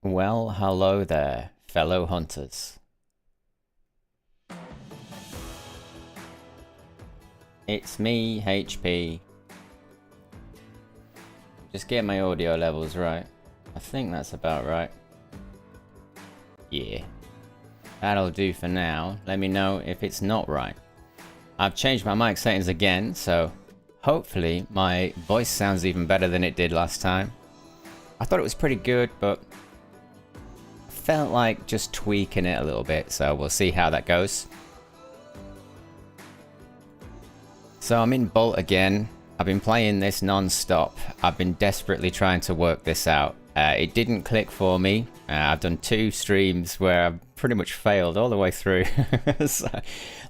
Well, hello there, fellow hunters. It's me, HP. Just get my audio levels right. I think that's about right. Yeah. That'll do for now. Let me know if it's not right. I've changed my mic settings again, so hopefully my voice sounds even better than it did last time. I thought it was pretty good, but I felt like just tweaking it a little bit, so we'll see how that goes. So I'm in BULT again. I've been playing this non-stop. I've been desperately trying to work this out. It didn't click for me. I've done 2 streams where I've pretty much failed all the way through. So,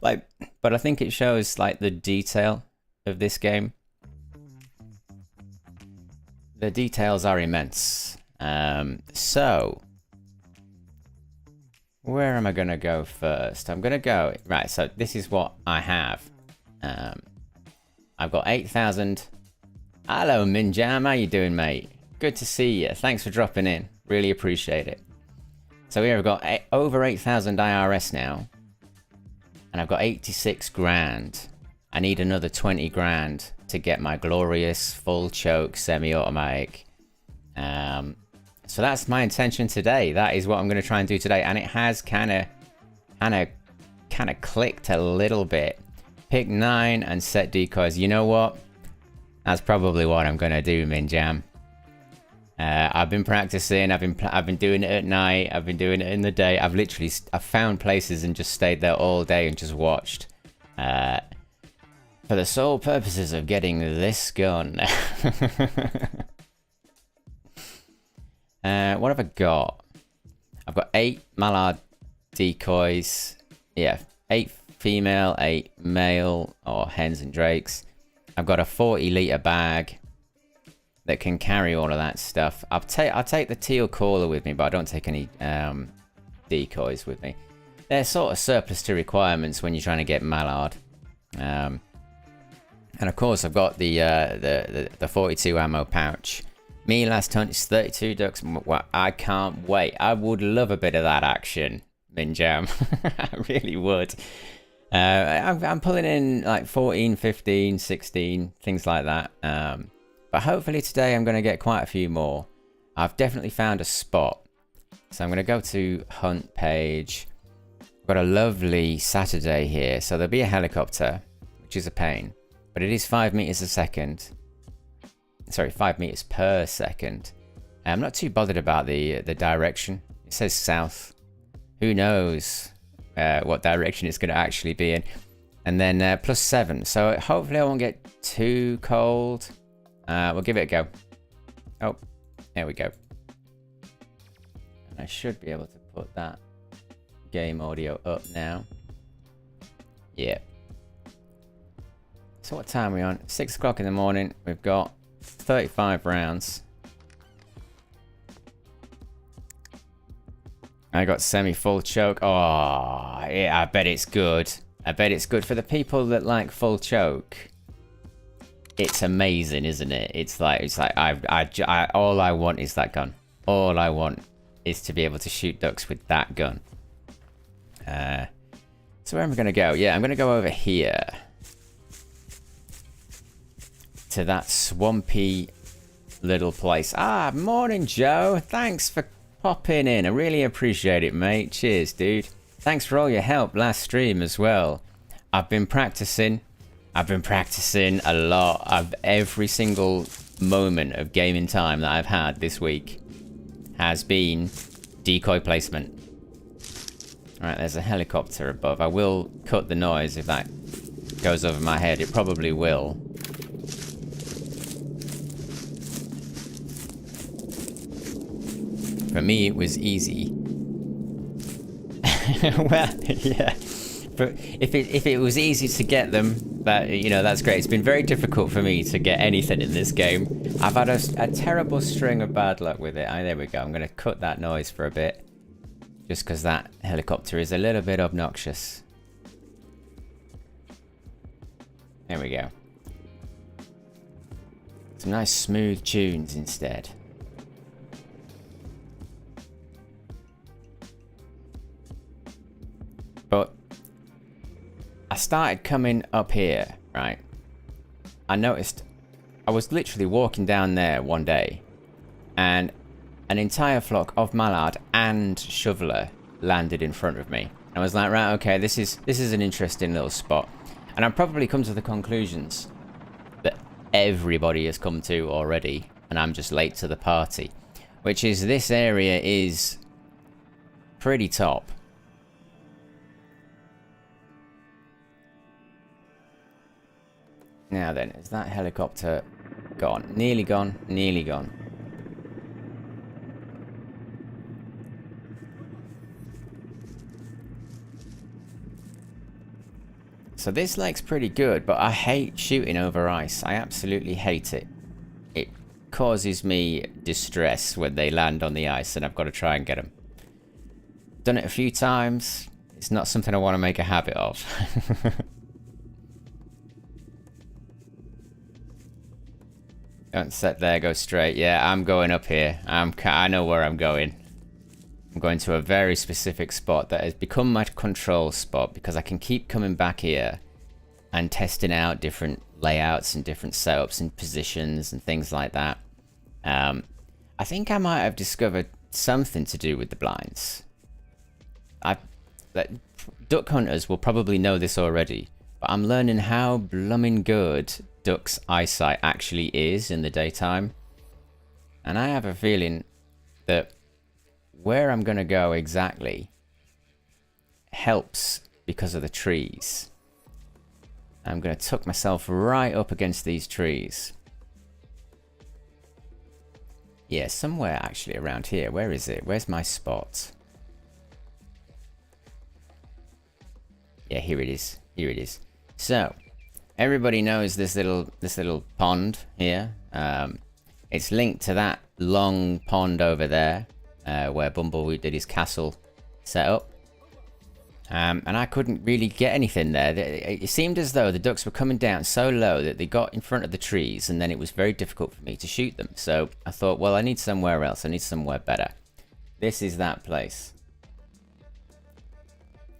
but I think it shows like the detail of this game. The details are immense. So where am I gonna go first? I'm gonna go right. So this is what I have. I've got 8,000. Hello, Minjam. How you doing, mate? Good to see you. Thanks for dropping in. Really appreciate it. So here I've got over 8,000 IRS now. And I've got 86 grand. I need another 20 grand to get my glorious full choke semi-automatic. So that's my intention today. That is what I'm going to try and do today. And it has kind of clicked a little bit. Pick 9 and set decoys. You know what? That's probably what I'm gonna do, Minjam. I've been practicing. I've been doing it at night. I've been doing it in the day. I've found places and just stayed there all day and just watched. For the sole purposes of getting this gun. What have I got? I've got 8 mallard decoys. Yeah, 8 female, 8 male, or hens and drakes. I've got a 40-litre bag that can carry all of that stuff. I'll take the teal caller with me, but I don't take any decoys with me. They're sort of surplus to requirements when you're trying to get mallard. And of course, I've got the 42 ammo pouch. Me last hunt is 32 ducks. Well, I can't wait. I would love a bit of that action, Minjam. I really would. I'm pulling in like 14, 15, 16, things like that. But hopefully today I'm going to get quite a few more. I've definitely found a spot. So I'm going to go to hunt page. I've got a lovely Saturday here. So there'll be a helicopter, which is a pain. But it is 5 meters a second. Sorry, 5 meters per second. I'm not too bothered about the direction. It says south. Who knows what direction it's going to actually be in. And then +7. So hopefully I won't get too cold. We'll give it a go. Oh, there we go. And I should be able to put that game audio up now. Yeah. So what time are we on? 6 o'clock in the morning. We've got 35 rounds. I got semi-full choke. Oh, yeah, I bet it's good. I bet it's good for the people that like full choke. It's amazing, isn't it? It's like all I want is that gun. All I want is to be able to shoot ducks with that gun. So where am I going to go? Yeah, I'm going to go over here to that swampy little place. Ah, morning, Joe. Thanks for popping in. I really appreciate it, mate. Cheers, dude. Thanks for all your help last stream as well. I've been practicing a lot. Every single moment of gaming time that I've had this week has been decoy placement. Alright, there's a helicopter above. I will cut the noise if that goes over my head. It probably will. For me, it was easy. Well, yeah. But if it was easy to get them, that's great. It's been very difficult for me to get anything in this game. I've had a terrible string of bad luck with it. There we go. I'm going to cut that noise for a bit. Just because that helicopter is a little bit obnoxious. There we go. Some nice smooth tunes instead. started coming up here, right, I noticed I was literally walking down there one day and an entire flock of mallard and shoveler landed in front of me. I was like, right, okay, this is an interesting little spot. And I've probably come to the conclusions that everybody has come to already, and I'm just late to the party. Which is, this area is pretty top. Now then, is that helicopter gone? Nearly gone, nearly gone. So this lake's pretty good, but I hate shooting over ice. I absolutely hate it. It causes me distress when they land on the ice and I've got to try and get them. Done it a few times. It's not something I want to make a habit of. Don't sit there, go straight. Yeah, I'm going up here. I know where I'm going. I'm going to a very specific spot that has become my control spot because I can keep coming back here and testing out different layouts and different setups and positions and things like that. I think I might have discovered something to do with the blinds. Duck hunters will probably know this already, but I'm learning how blooming good duck's eyesight actually is in the daytime. And I have a feeling that where I'm going to go exactly helps because of the trees. I'm going to tuck myself right up against these trees. Yeah, somewhere actually around here. Where is it? Where's my spot? Yeah, here it is. Here it is. So, everybody knows this little pond here. It's linked to that long pond over there, where Bumblebee did his castle setup. And I couldn't really get anything there. It seemed as though the ducks were coming down so low that they got in front of the trees, and then it was very difficult for me to shoot them. So I thought, well, I need somewhere else. I need somewhere better. This is that place.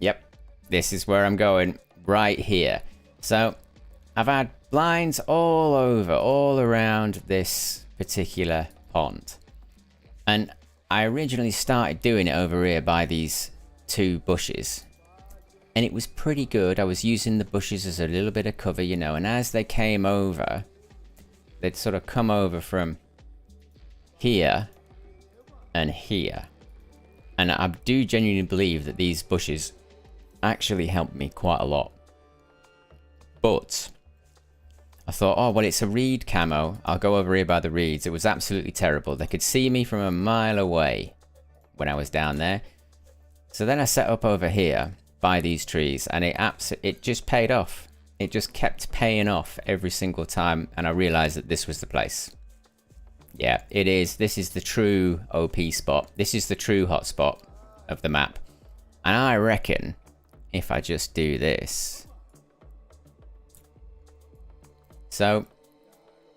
Yep, this is where I'm going, right here. So I've had blinds all over, all around this particular pond. And I originally started doing it over here by these two bushes. And it was pretty good. I was using the bushes as a little bit of cover, you know. And as they came over, they'd sort of come over from here and here. And I do genuinely believe that these bushes actually helped me quite a lot. But I thought, oh, well, it's a reed camo. I'll go over here by the reeds. It was absolutely terrible. They could see me from a mile away when I was down there. So then I set up over here by these trees, and it just paid off. It just kept paying off every single time, and I realized that this was the place. Yeah, it is. This is the true OP spot. This is the true hotspot of the map. And I reckon if I just do this. So,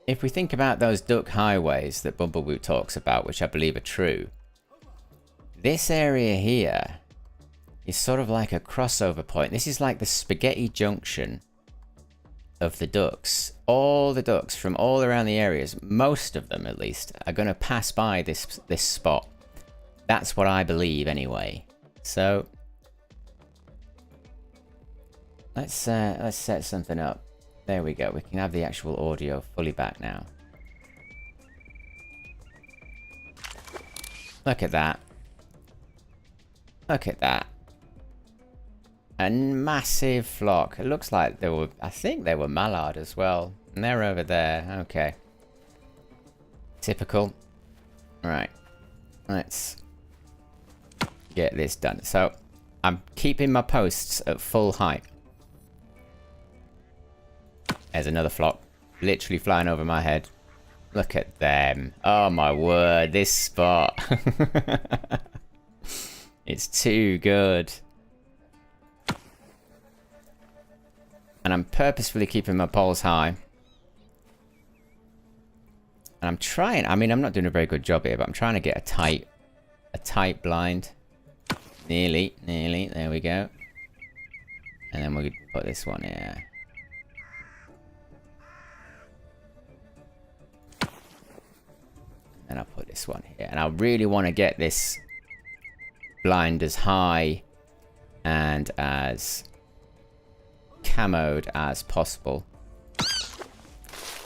if we think about those duck highways that Bumblebee talks about, which I believe are true, this area here is sort of like a crossover point. This is like the spaghetti junction of the ducks. All the ducks from all around the areas, most of them at least, are going to pass by this spot. That's what I believe anyway. So let's set something up. There we go. We can have the actual audio fully back now. Look at that. Look at that. A massive flock. It looks like they were, I think they were mallard as well. And they're over there. Okay. Typical. Right. Let's get this done. So, I'm keeping my posts at full height. There's another flock. Literally flying over my head. Look at them. Oh my word. This spot. It's too good. And I'm purposefully keeping my poles high. And I'm trying, I mean, I'm not doing a very good job here, but I'm trying to get a tight blind. Nearly, there we go. And then we'll put this one here. And I'll put this one here. And I really want to get this blind as high and as camoed as possible.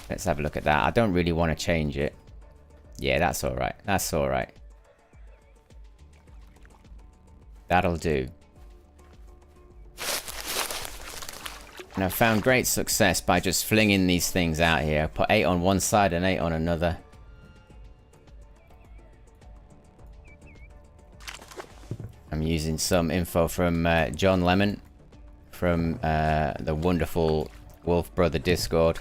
Let's have a look at that. I don't really want to change it. Yeah, that's alright. That's alright. That'll do. And I've found great success by just flinging these things out here. Put 8 on one side and 8 on another. I'm using some info from John Lemon from the wonderful Wolf Brother Discord.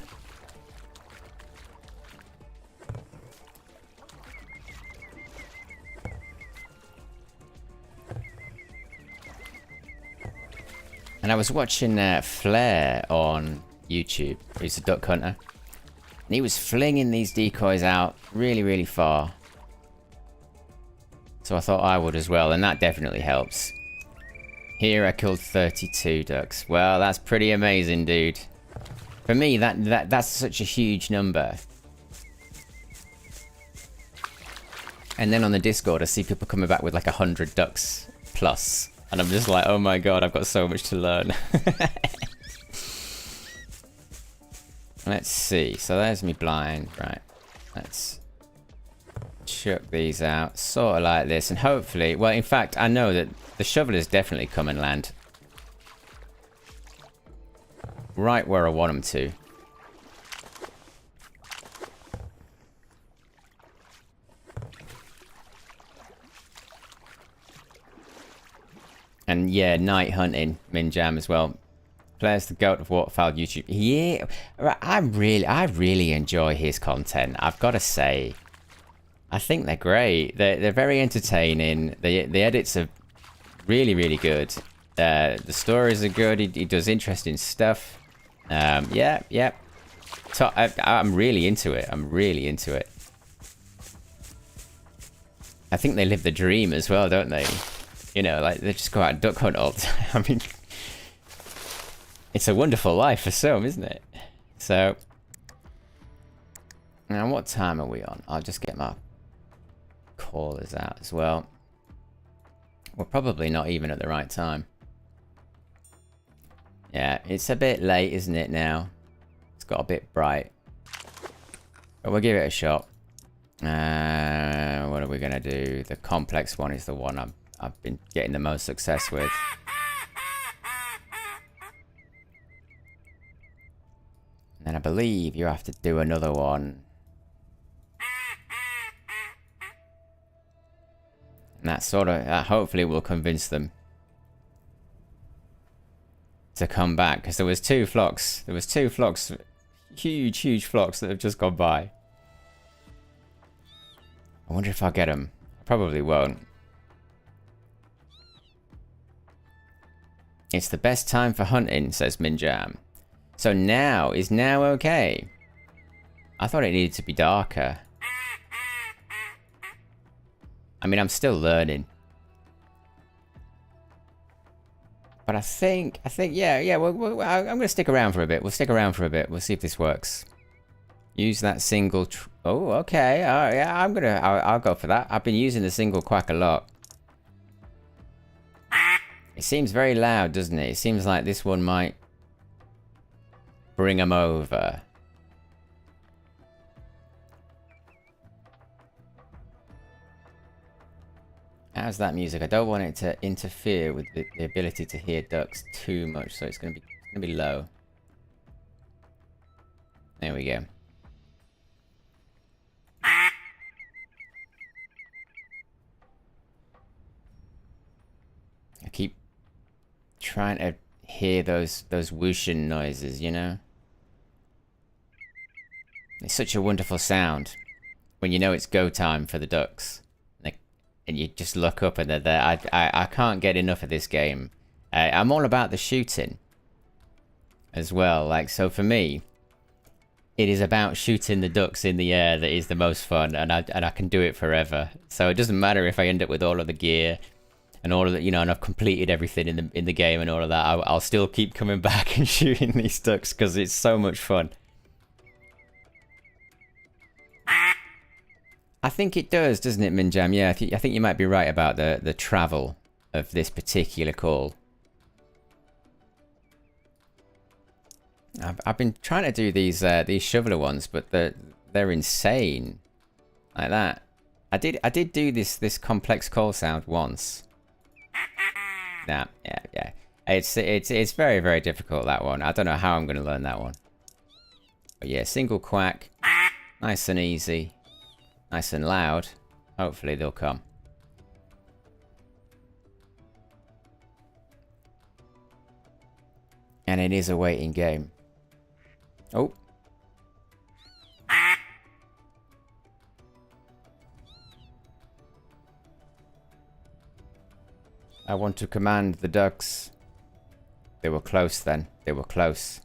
And I was watching Flair on YouTube. He's a duck hunter. And he was flinging these decoys out really, really far. So I thought I would as well, and that definitely helps. Here I killed 32 ducks. Well, that's pretty amazing, dude. For me, that's such a huge number. And then on the Discord, I see people coming back with like 100 ducks plus. And I'm just like, oh my god, I've got so much to learn. Let's see. So there's me blind. Right. Let's chuck these out. Sort of like this. And hopefully... Well, in fact, I know that the shovelers definitely come and land. Right where I want them to. And yeah, night hunting, Minjam as well. Players the goat of waterfowl YouTube. Yeah, I really enjoy his content. I've got to say, I think they're great. They're very entertaining. The edits are really, really good. The stories are good. He does interesting stuff. Yeah. So I'm really into it. I'm really into it. I think they live the dream as well, don't they? You know, like, they just go out and duck hunt all the time. I mean, it's a wonderful life for some, isn't it? So, now what time are we on? I'll just get my callers out as well. We're probably not even at the right time. Yeah, it's a bit late, isn't it, now? It's got a bit bright. But we'll give it a shot. What are we going to do? The complex one is the one I've been getting the most success with. And I believe you have to do another one. And that sort of, hopefully will convince them to come back. Because there was two flocks. There was two flocks, huge flocks that have just gone by. I wonder if I'll get them. I probably won't. It's the best time for hunting, says Minjam. So now, is now okay? I thought it needed to be darker. I mean, I'm still learning. But I think, yeah, I'm going to stick around for a bit. We'll stick around for a bit. We'll see if this works. Use that single... Oh, okay. Yeah, I'll go for that. I've been using the single quack a lot. It seems very loud, doesn't it? It seems like this one might bring them over. How's that music? I don't want it to interfere with the ability to hear ducks too much, so it's gonna be low. There we go. I keep trying to hear those whooshing noises, you know? It's such a wonderful sound when you know it's go time for the ducks. And you just look up and they're there. I can't get enough of this game. I'm all about the shooting as well. Like, so for me, it is about shooting the ducks in the air that is the most fun, and I can do it forever. So it doesn't matter if I end up with all of the gear and and all of that, you know, and I've completed everything in the game and all of that, I'll still keep coming back and shooting these ducks because it's so much fun. I think it does, doesn't it, Minjam? Yeah, I think you might be right about the travel of this particular call. I've been trying to do these shoveler ones, but they're insane, like that. I did do this complex call sound once. Nah, yeah. It's very, very difficult, that one. I don't know how I'm going to learn that one. But yeah, single quack. Nice and easy. Nice and loud. Hopefully they'll come. And it is a waiting game. Oh. I want to command the ducks. They were close then. They were close.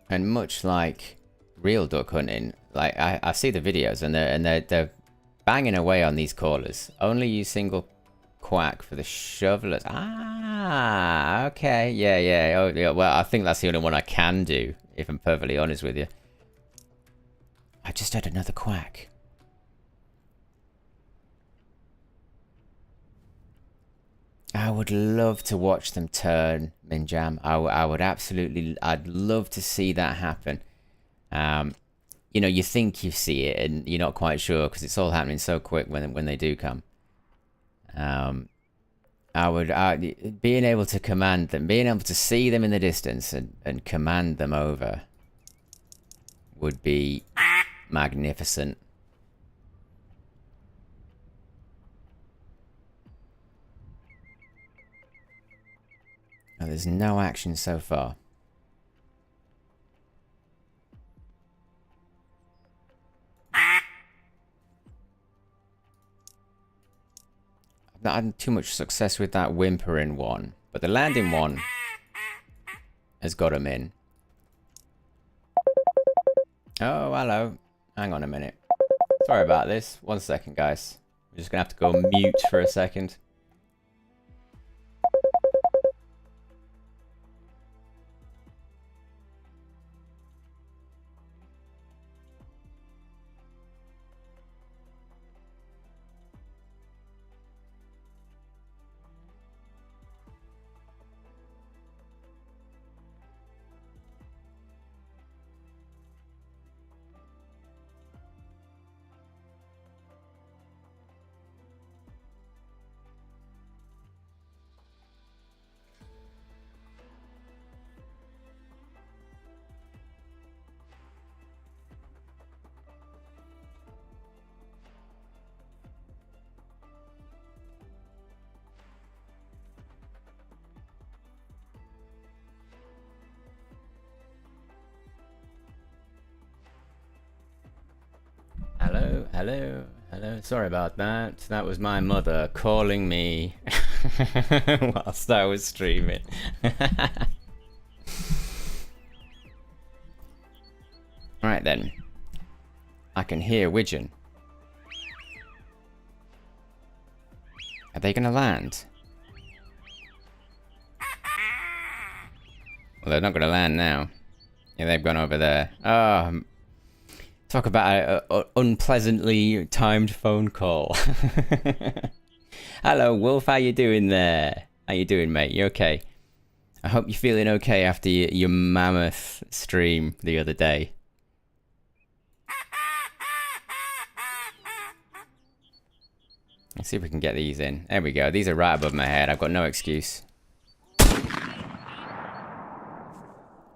And much like real duck hunting, like I see the videos and they're banging away on these callers. Only use single quack for the shovelers. Ah, okay, yeah. Oh, yeah. Well, I think that's the only one I can do, if I'm perfectly honest with you. I just heard another quack. I would love to watch them turn, Minjam. I would absolutely, I'd love to see that happen. You know, you think you see it and you're not quite sure because it's all happening so quick when they do come. Being able to command them, being able to see them in the distance and command them over would be magnificent. Oh, there's no action so far. I've not had too much success with that whimpering one, but the landing one has got him in. Oh, hello. Hang on a minute. Sorry about this. 1 second, guys. I'm just gonna have to go mute for a second. Hello. Sorry about that. That was my mother calling me whilst I was streaming. Right then. I can hear Widgeon. Are they gonna land? Well, they're not gonna land now. Yeah, they've gone over there. Oh, talk about an unpleasantly timed phone call. Hello, Wolf. How you doing there? How you doing, mate? You okay? I hope you're feeling okay after your mammoth stream the other day. Let's see if we can get these in. There we go. These are right above my head. I've got no excuse.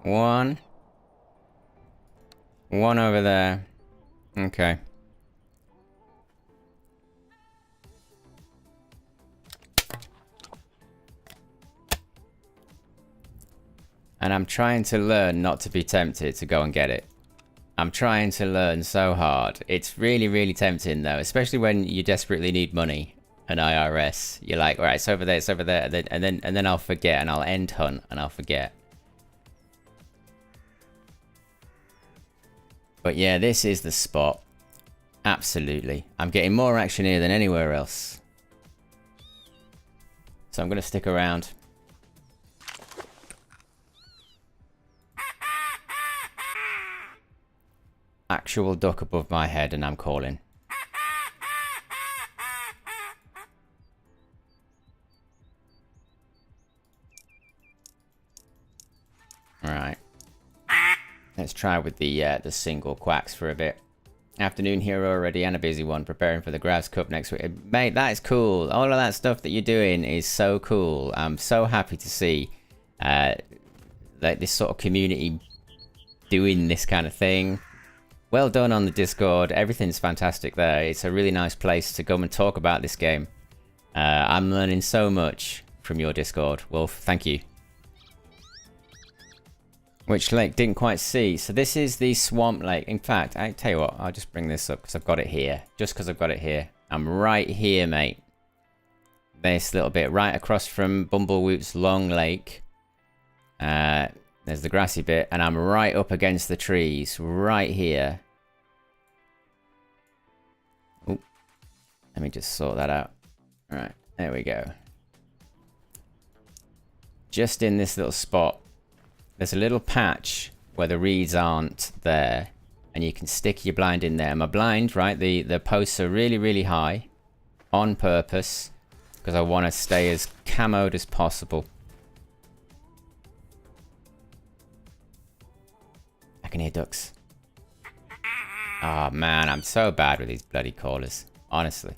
One over there. Okay. And I'm trying to learn not to be tempted to go and get it. I'm trying to learn so hard. It's really, really tempting though, especially when you desperately need money and IRS. You're like, all right, it's over there, and then I'll forget, and I'll end hunt and I'll forget. But yeah, this is the spot. Absolutely. I'm getting more action here than anywhere else. So I'm going to stick around. Actual duck above my head and I'm calling. Right. Let's try with the single quacks for a bit. Afternoon here already and a busy one, preparing for the Grass Cup next week. Mate, that is cool. All of that stuff that you're doing is so cool. I'm so happy to see like this sort of community doing this kind of thing. Well done on the Discord. Everything's fantastic there. It's a really nice place to come and talk about this game. I'm learning so much from your Discord, Wolf. Thank you. Which lake? Didn't quite see. So this is the swamp lake. In fact, I tell you what, I'll just bring this up because I've got it here. Just because I've got it here. I'm right here, mate. This little bit right across from Bumblewoot's long lake. There's the grassy bit, and I'm right up against the trees, right here. Oh, let me just sort that out. All right, there we go. Just in this little spot. There's a little patch where the reeds aren't there, and you can stick your blind in there. My blind, right, the posts are really, really high on purpose because I want to stay as camoed as possible. I can hear ducks. Oh man, I'm so bad with these bloody callers, honestly.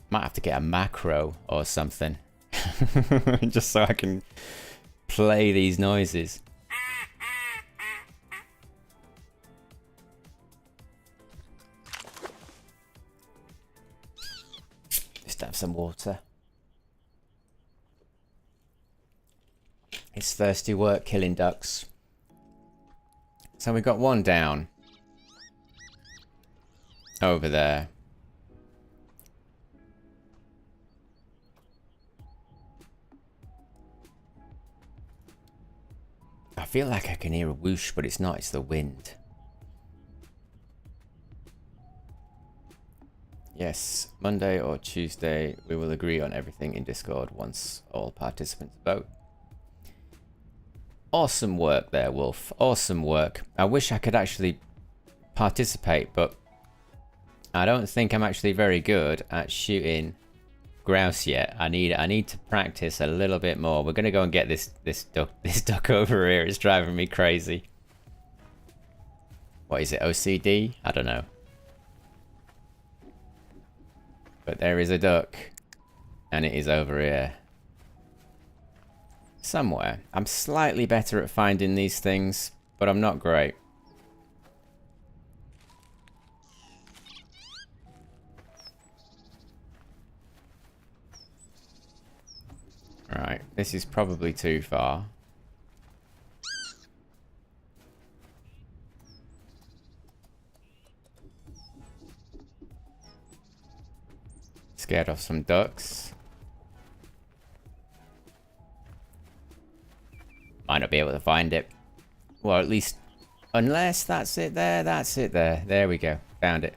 Might have to get a macro or something. Just so I can play these noises. Just have some water. It's thirsty work killing ducks. So we got one down. Over there. I feel like I can hear a whoosh, but it's not, it's the wind. Yes, Monday or Tuesday, we will agree on everything in Discord once all participants vote. Awesome work there, Wolf. Awesome work. I wish I could actually participate, but I don't think I'm actually very good at shooting grouse yet. I need to practice a little bit more. We're gonna go and get this duck over here. It's driving me crazy. What is it? OCD? I don't know. But there is a duck, and it is over here somewhere. I'm slightly better at finding these things, but I'm not great. Right, this is probably too far. Scared off some ducks. Might not be able to find it. Well, at least, unless that's it there, that's it there. There we go, found it.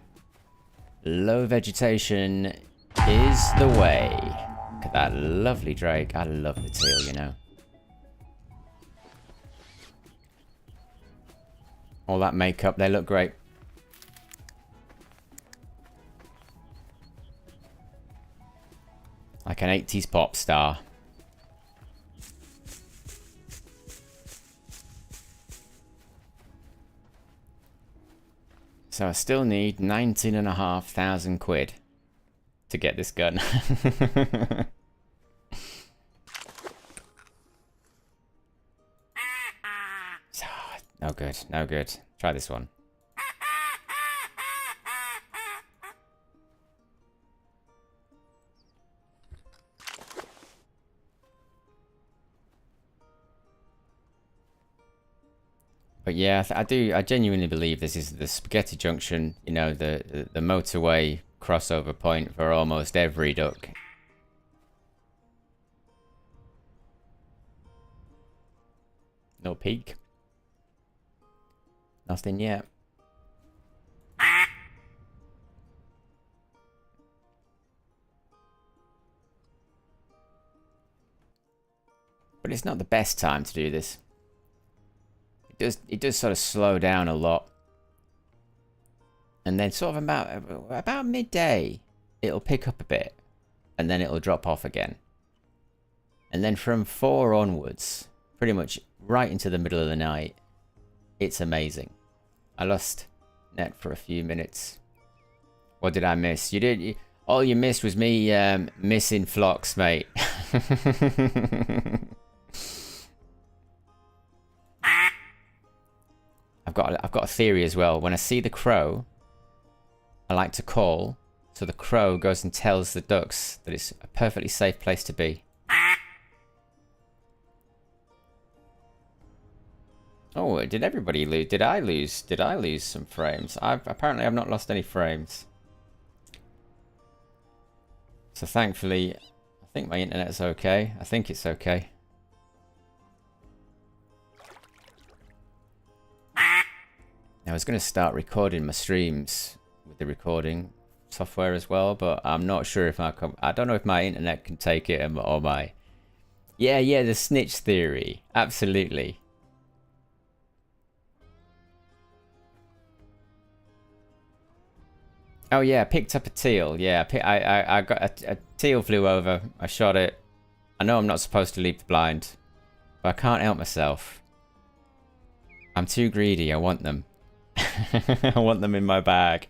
Low vegetation is the way. Look at that lovely drake. I love the teal, you know. All that makeup, they look great. Like an 80s pop star. So I still need 19,500 quid to get this gun. No good, no good. Try this one. But yeah, I genuinely believe this is the Spaghetti Junction, you know, the motorway crossover point for almost every duck. No peek. Nothing yet. But it's not the best time to do this. It does sort of slow down a lot. And then sort of about midday, it'll pick up a bit. And then it'll drop off again. And then from 4 onwards, pretty much right into the middle of the night, it's amazing. I lost net for a few minutes. What did I miss? All you missed was me missing flocks, mate. I've got a theory as well. When I see the crow, I like to call, so the crow goes and tells the ducks that it's a perfectly safe place to be. Oh, did everybody lose? Did I lose? Did I lose some frames? Apparently I've not lost any frames. So thankfully, I think my internet's okay. I think it's okay. I was going to start recording my streams with the recording software as well, but I'm not sure if I don't know if my internet can take it or my... Yeah, the snitch theory. Absolutely. Oh yeah, I picked up a teal. Yeah, I got a teal flew over. I shot it. I know I'm not supposed to leave the blind, but I can't help myself. I'm too greedy. I want them. I want them in my bag.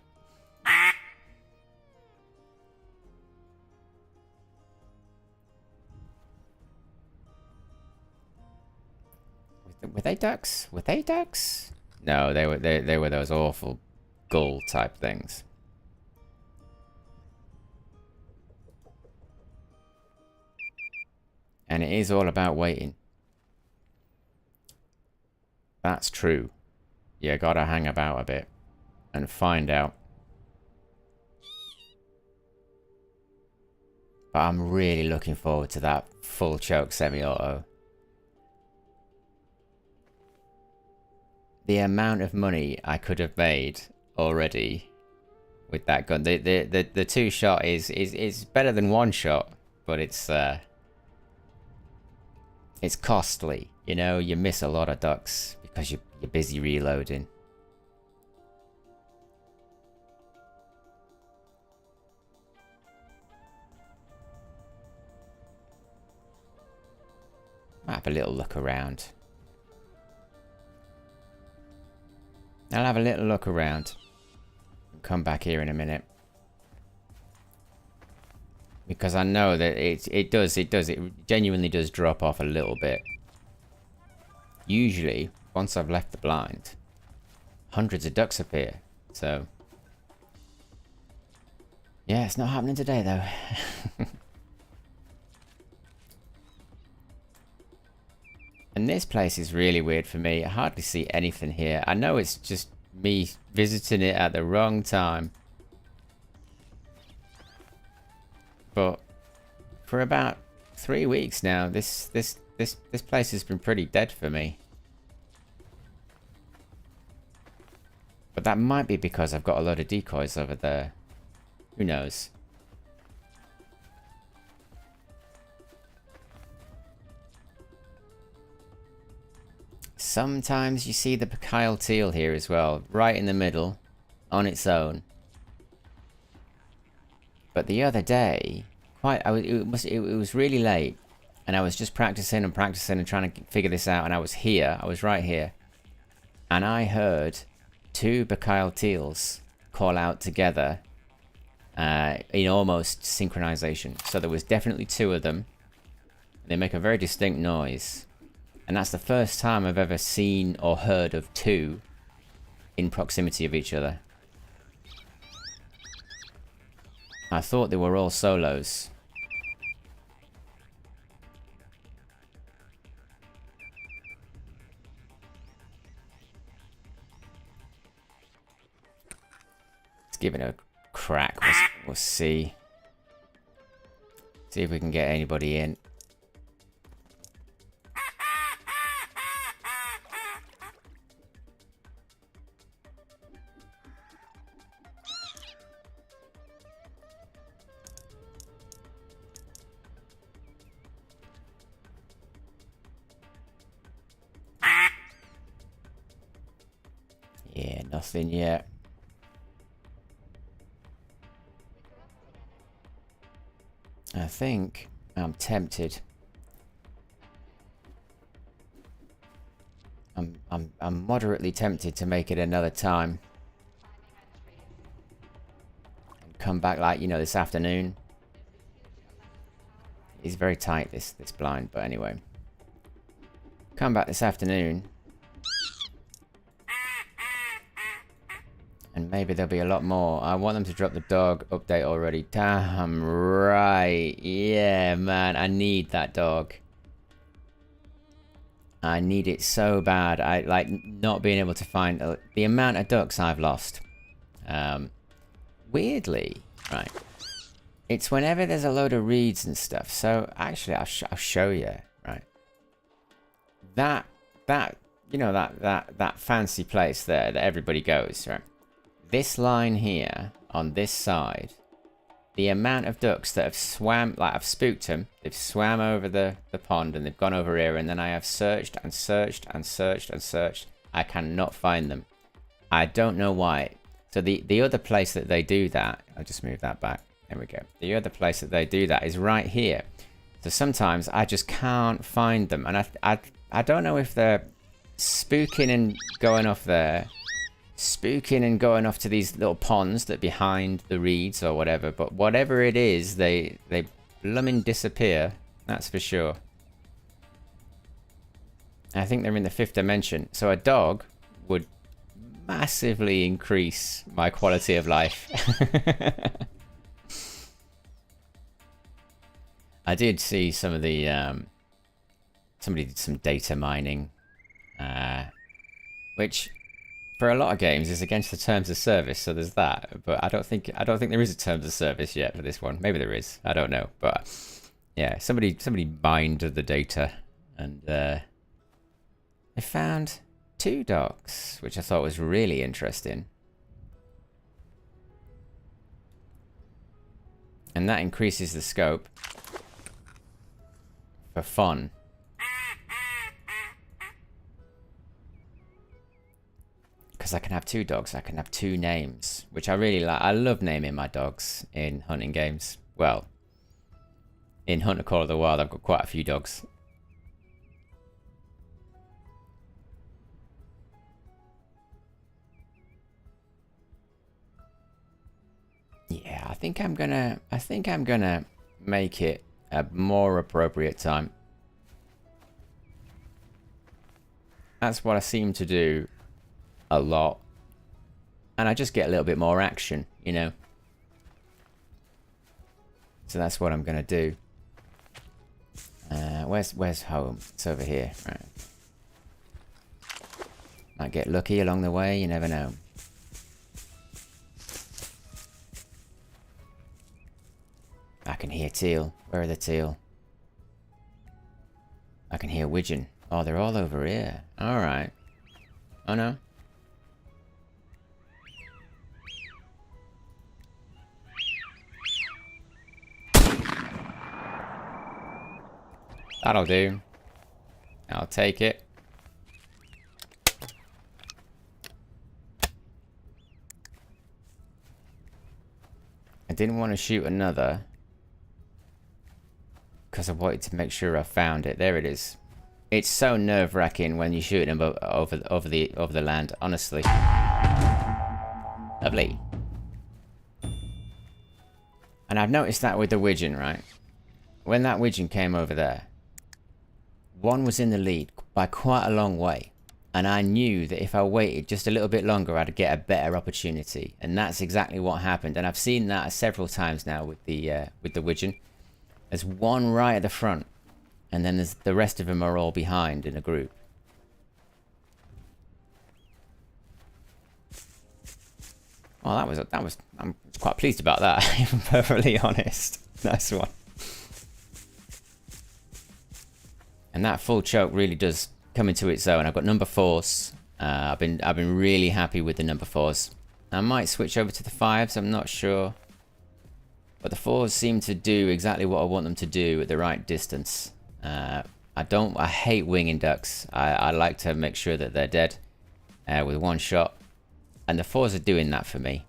Were they ducks? Were they ducks? No, they were those awful gull type things. And it is all about waiting. That's true. You gotta hang about a bit and find out. But I'm really looking forward to that full choke semi-auto. The amount of money I could have made already with that gun. The 2-shot is better than 1-shot, but it's costly. You know, you miss a lot of ducks because you're busy reloading. Might have a little look around. I'll have a little look around. Come back here in a minute. Because I know that it genuinely does drop off a little bit. Usually, once I've left the blind, hundreds of ducks appear. So, yeah, it's not happening today though. And this place is really weird for me. I hardly see anything here. I know it's just me visiting it at the wrong time. But for about 3 weeks now, this place has been pretty dead for me. But that might be because I've got a load of decoys over there. Who knows? Sometimes you see the Bechail teal here as well, right in the middle, on its own. But the other day, it was really late, and I was just practicing and trying to figure this out, and I was right here, and I heard 2 Bechail teals call out together in almost synchronization. So there was definitely 2 of them. They make a very distinct noise. And that's the first time I've ever seen or heard of 2 in proximity of each other. I thought they were all solos. Let's give it a crack. We'll see. See if we can get anybody in. Nothing yet. I think I'm tempted. I'm moderately tempted to make it another time. And come back like, you know, this afternoon. It's very tight, this blind, but anyway. Come back this afternoon. And maybe there'll be a lot more. I want them to drop the dog update already. Damn right. Yeah, man. I need that dog. I need it so bad. I like not being able to find the amount of ducks I've lost. Weirdly, right. It's whenever there's a load of reeds and stuff. So actually, I'll show you. Right. That you know that fancy place there that everybody goes. Right. This line here on this side. The amount of ducks that have swam, like I've spooked them, they've swam over the pond and they've gone over here, and then I have searched and searched and searched and searched. I cannot find them. I don't know why. So the other place that they do that, I'll just move that back. There we go. The other place that they do that is right here. So sometimes I just can't find them, and I don't know if they're spooking and going off there. Spooking and going off to these little ponds that behind the reeds or whatever, but whatever it is, they blooming disappear, that's for sure. I think they're in the 5th dimension, so a dog would massively increase my quality of life. I did see some of the somebody did some data mining, which for a lot of games is against the terms of service, so there's that. But I don't think there is a terms of service yet for this one. Maybe there is. I don't know. But yeah, somebody mined the data, and they found 2 dogs, which I thought was really interesting. And that increases the scope for fun. Because I can have 2 dogs, I can have 2 names, which I really like. I love naming my dogs in hunting games. Well, in Hunter Call of the Wild, I've got quite a few dogs. Yeah, I think I'm gonna make it a more appropriate time. That's what I seem to do a lot, and I just get a little bit more action, you know. So that's what I'm gonna do. Where's home? It's over here, right? Might get lucky along the way, you never know. I can hear teal. Where are the teal? I can hear widgeon. Oh, they're all over here. All right. Oh no. That'll do. I'll take it. I didn't want to shoot another because I wanted to make sure I found it. There it is. It's so nerve-wracking when you shoot them over the land, honestly. Lovely. And I've noticed that with the widgeon, right? When that widgeon came over there, one was in the lead by quite a long way, and I knew that if I waited just a little bit longer, I'd get a better opportunity, and that's exactly what happened. And I've seen that several times now with the widgeon. There's one right at the front, and then there's the rest of them are all behind in a group. Well, I'm quite pleased about that, if I'm perfectly honest. Nice one. And that full choke really does come into its own. I've got number 4s. I've been really happy with the number 4s. I might switch over to the 5s, I'm not sure. But the 4s seem to do exactly what I want them to do at the right distance. I hate winging ducks. I like to make sure that they're dead with one shot. And the 4s are doing that for me.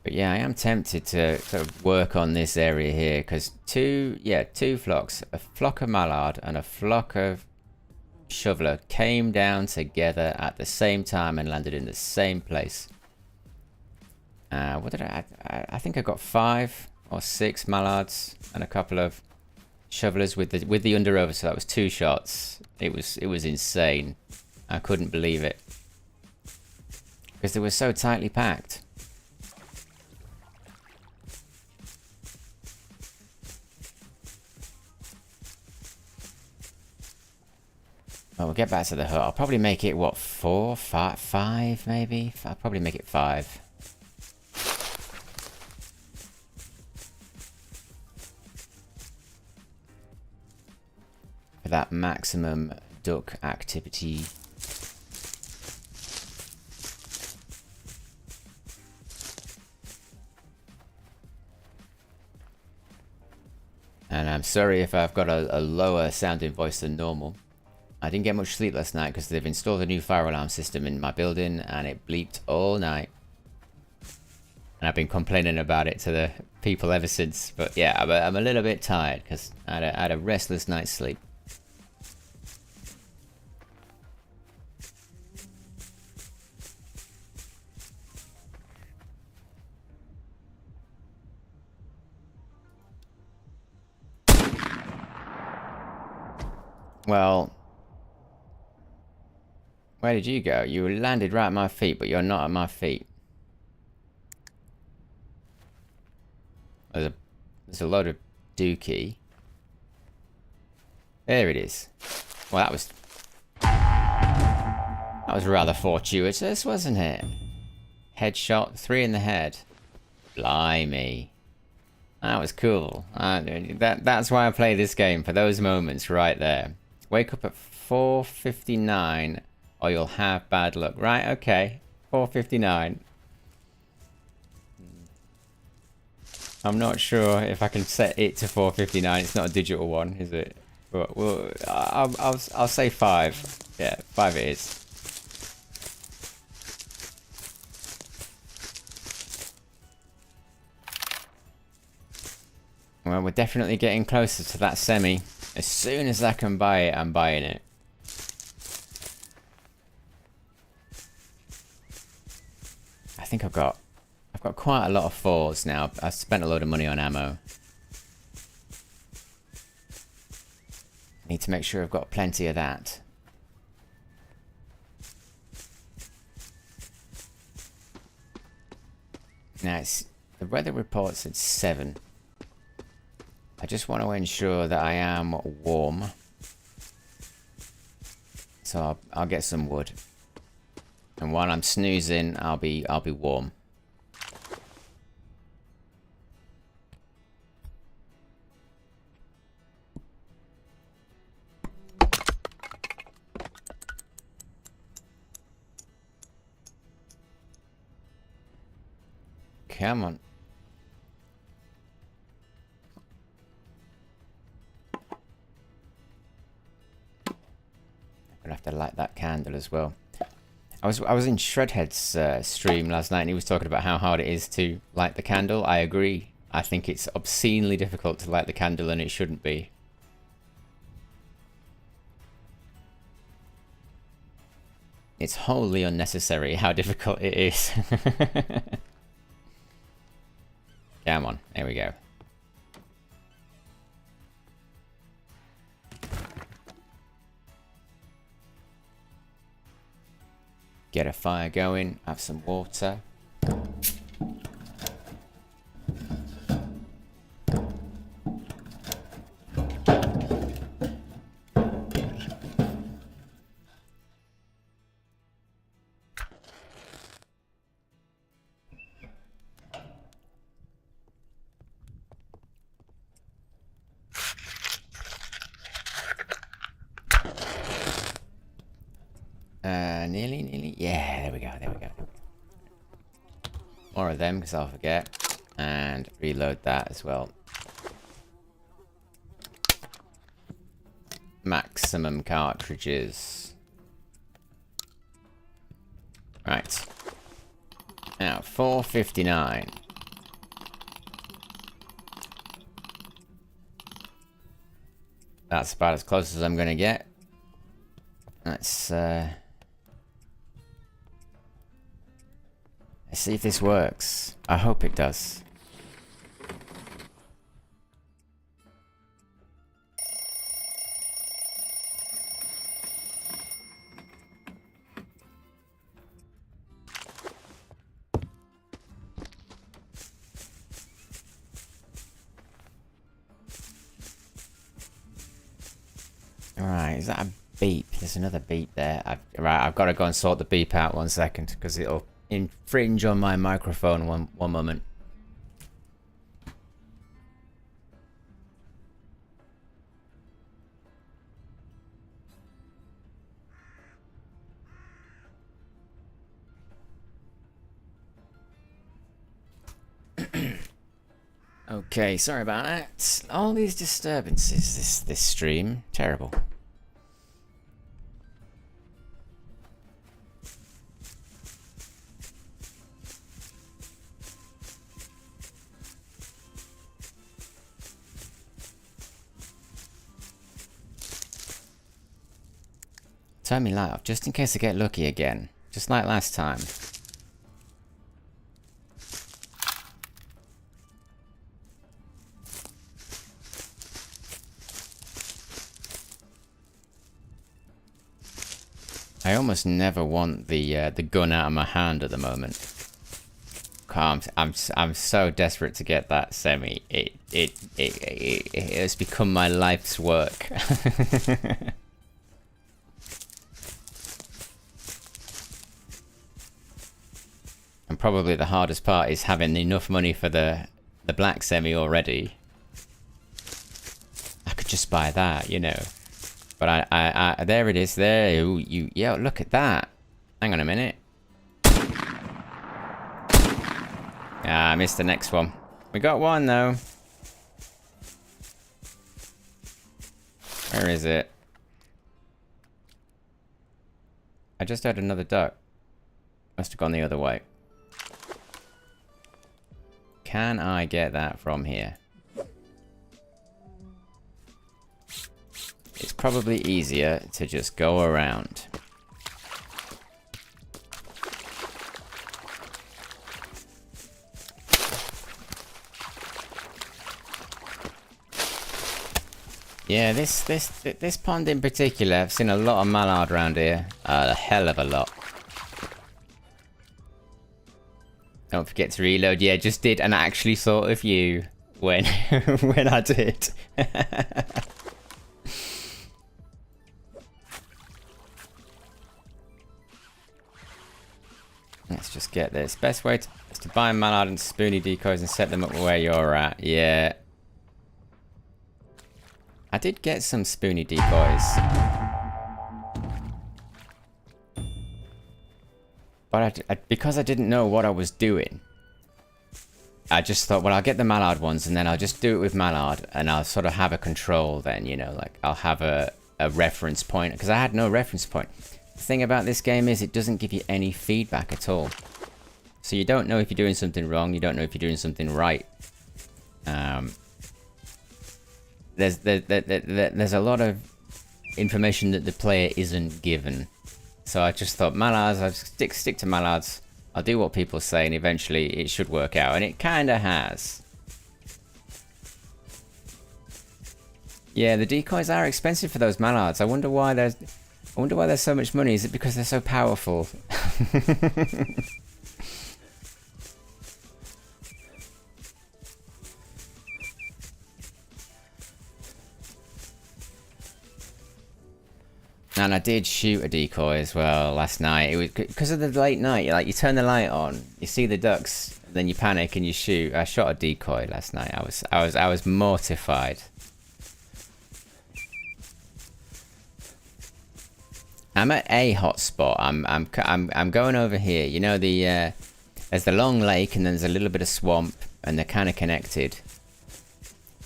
But yeah, I am tempted to sort of work on this area here, because two flocks, a flock of mallard and a flock of shoveler came down together at the same time and landed in the same place. What did I think I got 5 or 6 mallards and a couple of shovelers with the under over, so that was 2 shots. It was insane. I couldn't believe it, because they were so tightly packed. Well, we'll get back to the hut. I'll probably make it, what, 4, 5 maybe? I'll probably make it 5. For that maximum duck activity. And I'm sorry if I've got a lower sounding voice than normal. I didn't get much sleep last night because they've installed a new fire alarm system in my building and it bleeped all night. And I've been complaining about it to the people ever since. But yeah, I'm a little bit tired because I had a restless night's sleep. Well, where did you go? You landed right at my feet, but you're not at my feet. There's a load of dookie. There it is. Well, that was rather fortuitous, wasn't it? Headshot, 3 in the head. Blimey. That was cool. That's why I play this game, for those moments right there. Wake up at 4:59 or you'll have bad luck. Right, okay. 4:59. I'm not sure if I can set it to 4:59. It's not a digital one, is it? But well, I'll say 5. Yeah, 5 it is. Well, we're definitely getting closer to that semi. As soon as I can buy it, I'm buying it. I think I've got quite a lot of 4s now. I've spent a load of money on ammo. Need to make sure I've got plenty of that. Now, the weather report said 7. I just want to ensure that I am warm. So I'll get some wood. And while I'm snoozing, I'll be warm. Come on. I'm gonna have to light that candle as well. I was in Shredhead's stream last night and he was talking about how hard it is to light the candle. I agree. I think it's obscenely difficult to light the candle and it shouldn't be. It's wholly unnecessary how difficult it is. Come on, there we go. Get a fire going, have some water. Nearly. Yeah, there we go. More of them, because I'll forget. And reload that as well. maximum cartridges. Right. Now, 459. That's about as close as I'm going to get. Let's see if this works. I hope it does. Alright, is that a beep? There's another beep there. I've got to go and sort the beep out 1 second, because it'll infringe on my microphone one moment. Okay, sorry about that. All these disturbances this stream. Terrible. Turn me light off, just in case I get lucky again. Just like last time. I almost never want the gun out of my hand at the moment. I'm so desperate to get that semi. It has become my life's work. And probably the hardest part is having enough money for the black semi already. I could just buy that, you know. But I there it is there. Ooh, yeah, look at that. Hang on a minute. Ah, I missed the next one. We got one though. Where is it? I just heard another duck. Must have gone the other way. Can I get that from here? It's probably easier to just go around. Yeah, this pond in particular, I've seen a lot of mallard around here. A hell of a lot. Don't forget to reload. Yeah, just did and actually thought of you when when I did. Let's just get this. Best way is to buy mallard and spoony decoys and set them up where you're at. Yeah. I did get some spoony decoys. But because I didn't know what I was doing, I just thought, well, I'll get the mallard ones and then I'll just do it with mallard and I'll sort of have a control then, you know, like I'll have a reference point, because I had no reference point. The thing about this game is it doesn't give you any feedback at all. So you don't know if you're doing something wrong, you don't know if you're doing something right. There's a lot of information that the player isn't given. So I just thought, mallards, I'll stick to mallards. I'll do what people say and eventually it should work out. And it kinda has. Yeah, the decoys are expensive for those mallards. I wonder why there's so much money. Is it because they're so powerful? And I did shoot a decoy as well last night. It was because of the late night. Like, you turn the light on, you see the ducks, then you panic and you shoot. I shot a decoy last night. I was mortified. I'm at a hotspot. I'm going over here. You know, there's the long lake and then there's a little bit of swamp and they're kind of connected.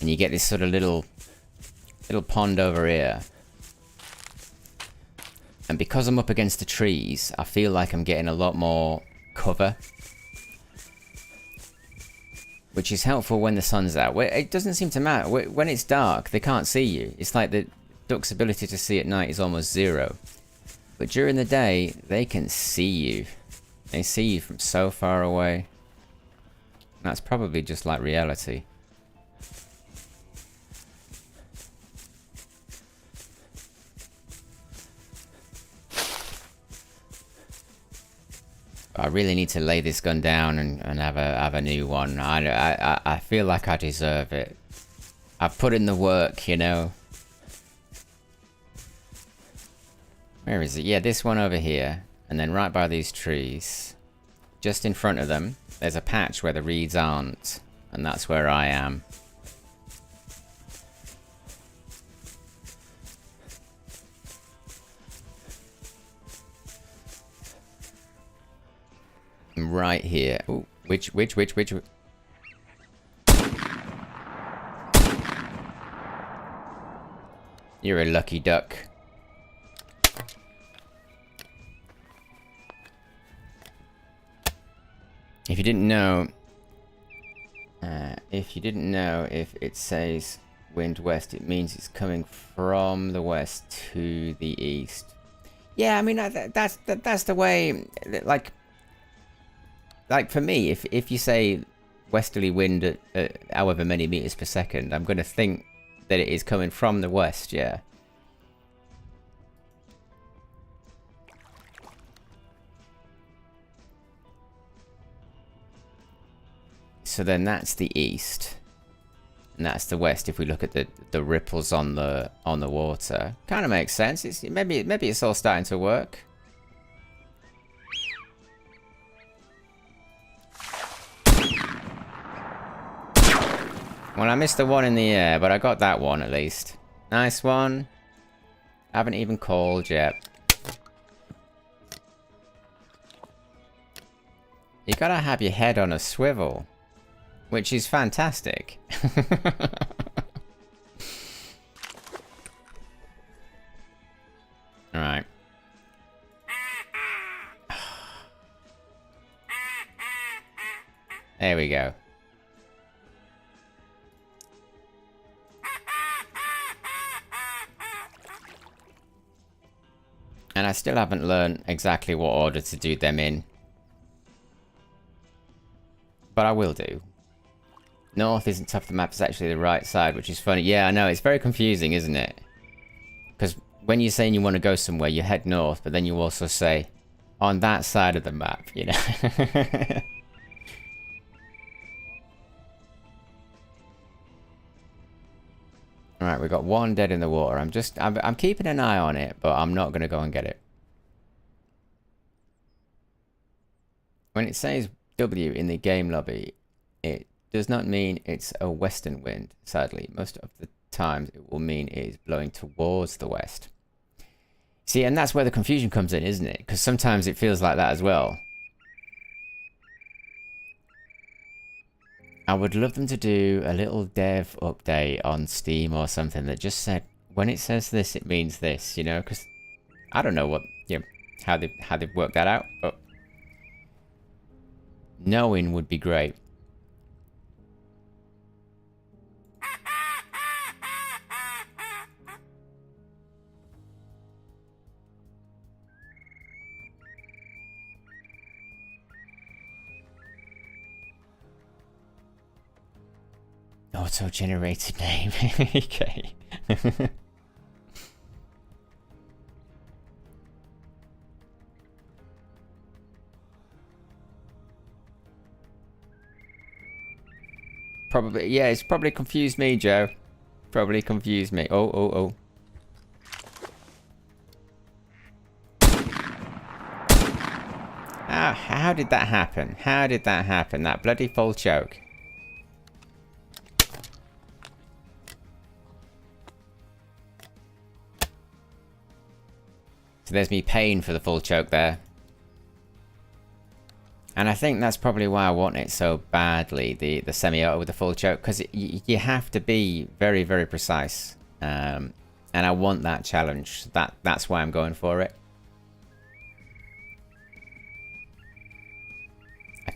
And you get this sort of little pond over here. And because I'm up against the trees, I feel like I'm getting a lot more cover. Which is helpful when the sun's out. It doesn't seem to matter. When it's dark, they can't see you. It's like the duck's ability to see at night is almost zero. But during the day, they can see you. They see you from so far away. That's probably just like reality. I really need to lay this gun down and have a new one. I feel like I deserve it. I've put in the work, you know. Where is it? Yeah, this one over here. And then right by these trees, just in front of them, there's a patch where the reeds aren't. And that's where I am. Right here. Ooh, which? You're a lucky duck. If you didn't know, if it says wind west, it means it's coming from the west to the east. Yeah, I mean that's the way. Like for me, if you say westerly wind at however many meters per second, I'm going to think that it is coming from the west, yeah. So then that's the east, and that's the west. If we look at the ripples on the water, kind of makes sense. Maybe it's all starting to work. Well, I missed the one in the air, but I got that one at least. Nice one. Haven't even called yet. You gotta have your head on a swivel, which is fantastic. Alright. There we go. And I still haven't learned exactly what order to do them in. But I will do. North isn't top of the map, it's actually the right side, which is funny. Yeah, I know, it's very confusing, isn't it? Because when you're saying you want to go somewhere, you head north, but then you also say, on that side of the map, you know? Alright, we've got one dead in the water. I'm keeping an eye on it, but I'm not going to go and get it. When it says W in the game lobby, it does not mean it's a western wind, sadly. Most of the times it will mean it is blowing towards the west. See, and that's where the confusion comes in, isn't it? Because sometimes it feels like that as well. I would love them to do a little dev update on Steam or something that just said, when it says this, it means this, you know? Because I don't know what, you know, how they've worked that out, but knowing would be great. Auto-generated name. Okay. Probably, yeah, it's probably confused me, Joe. Probably confused me. Oh. How did that happen? How did that happen? That bloody full choke. So there's me paying for the full choke there. And I think that's probably why I want it so badly, the semi-auto with the full choke, because you have to be very, very precise. And I want that challenge. That's why I'm going for it.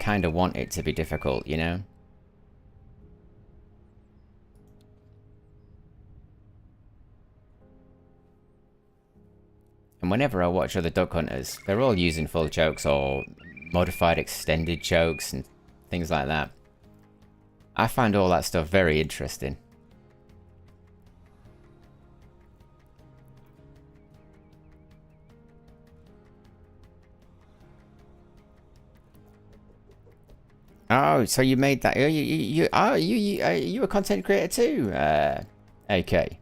kind of want it to be difficult, you know? And whenever I watch other duck hunters, they're all using full chokes or modified extended chokes and things like that. I find all that stuff very interesting. Oh, so you made that? You a content creator too? Okay.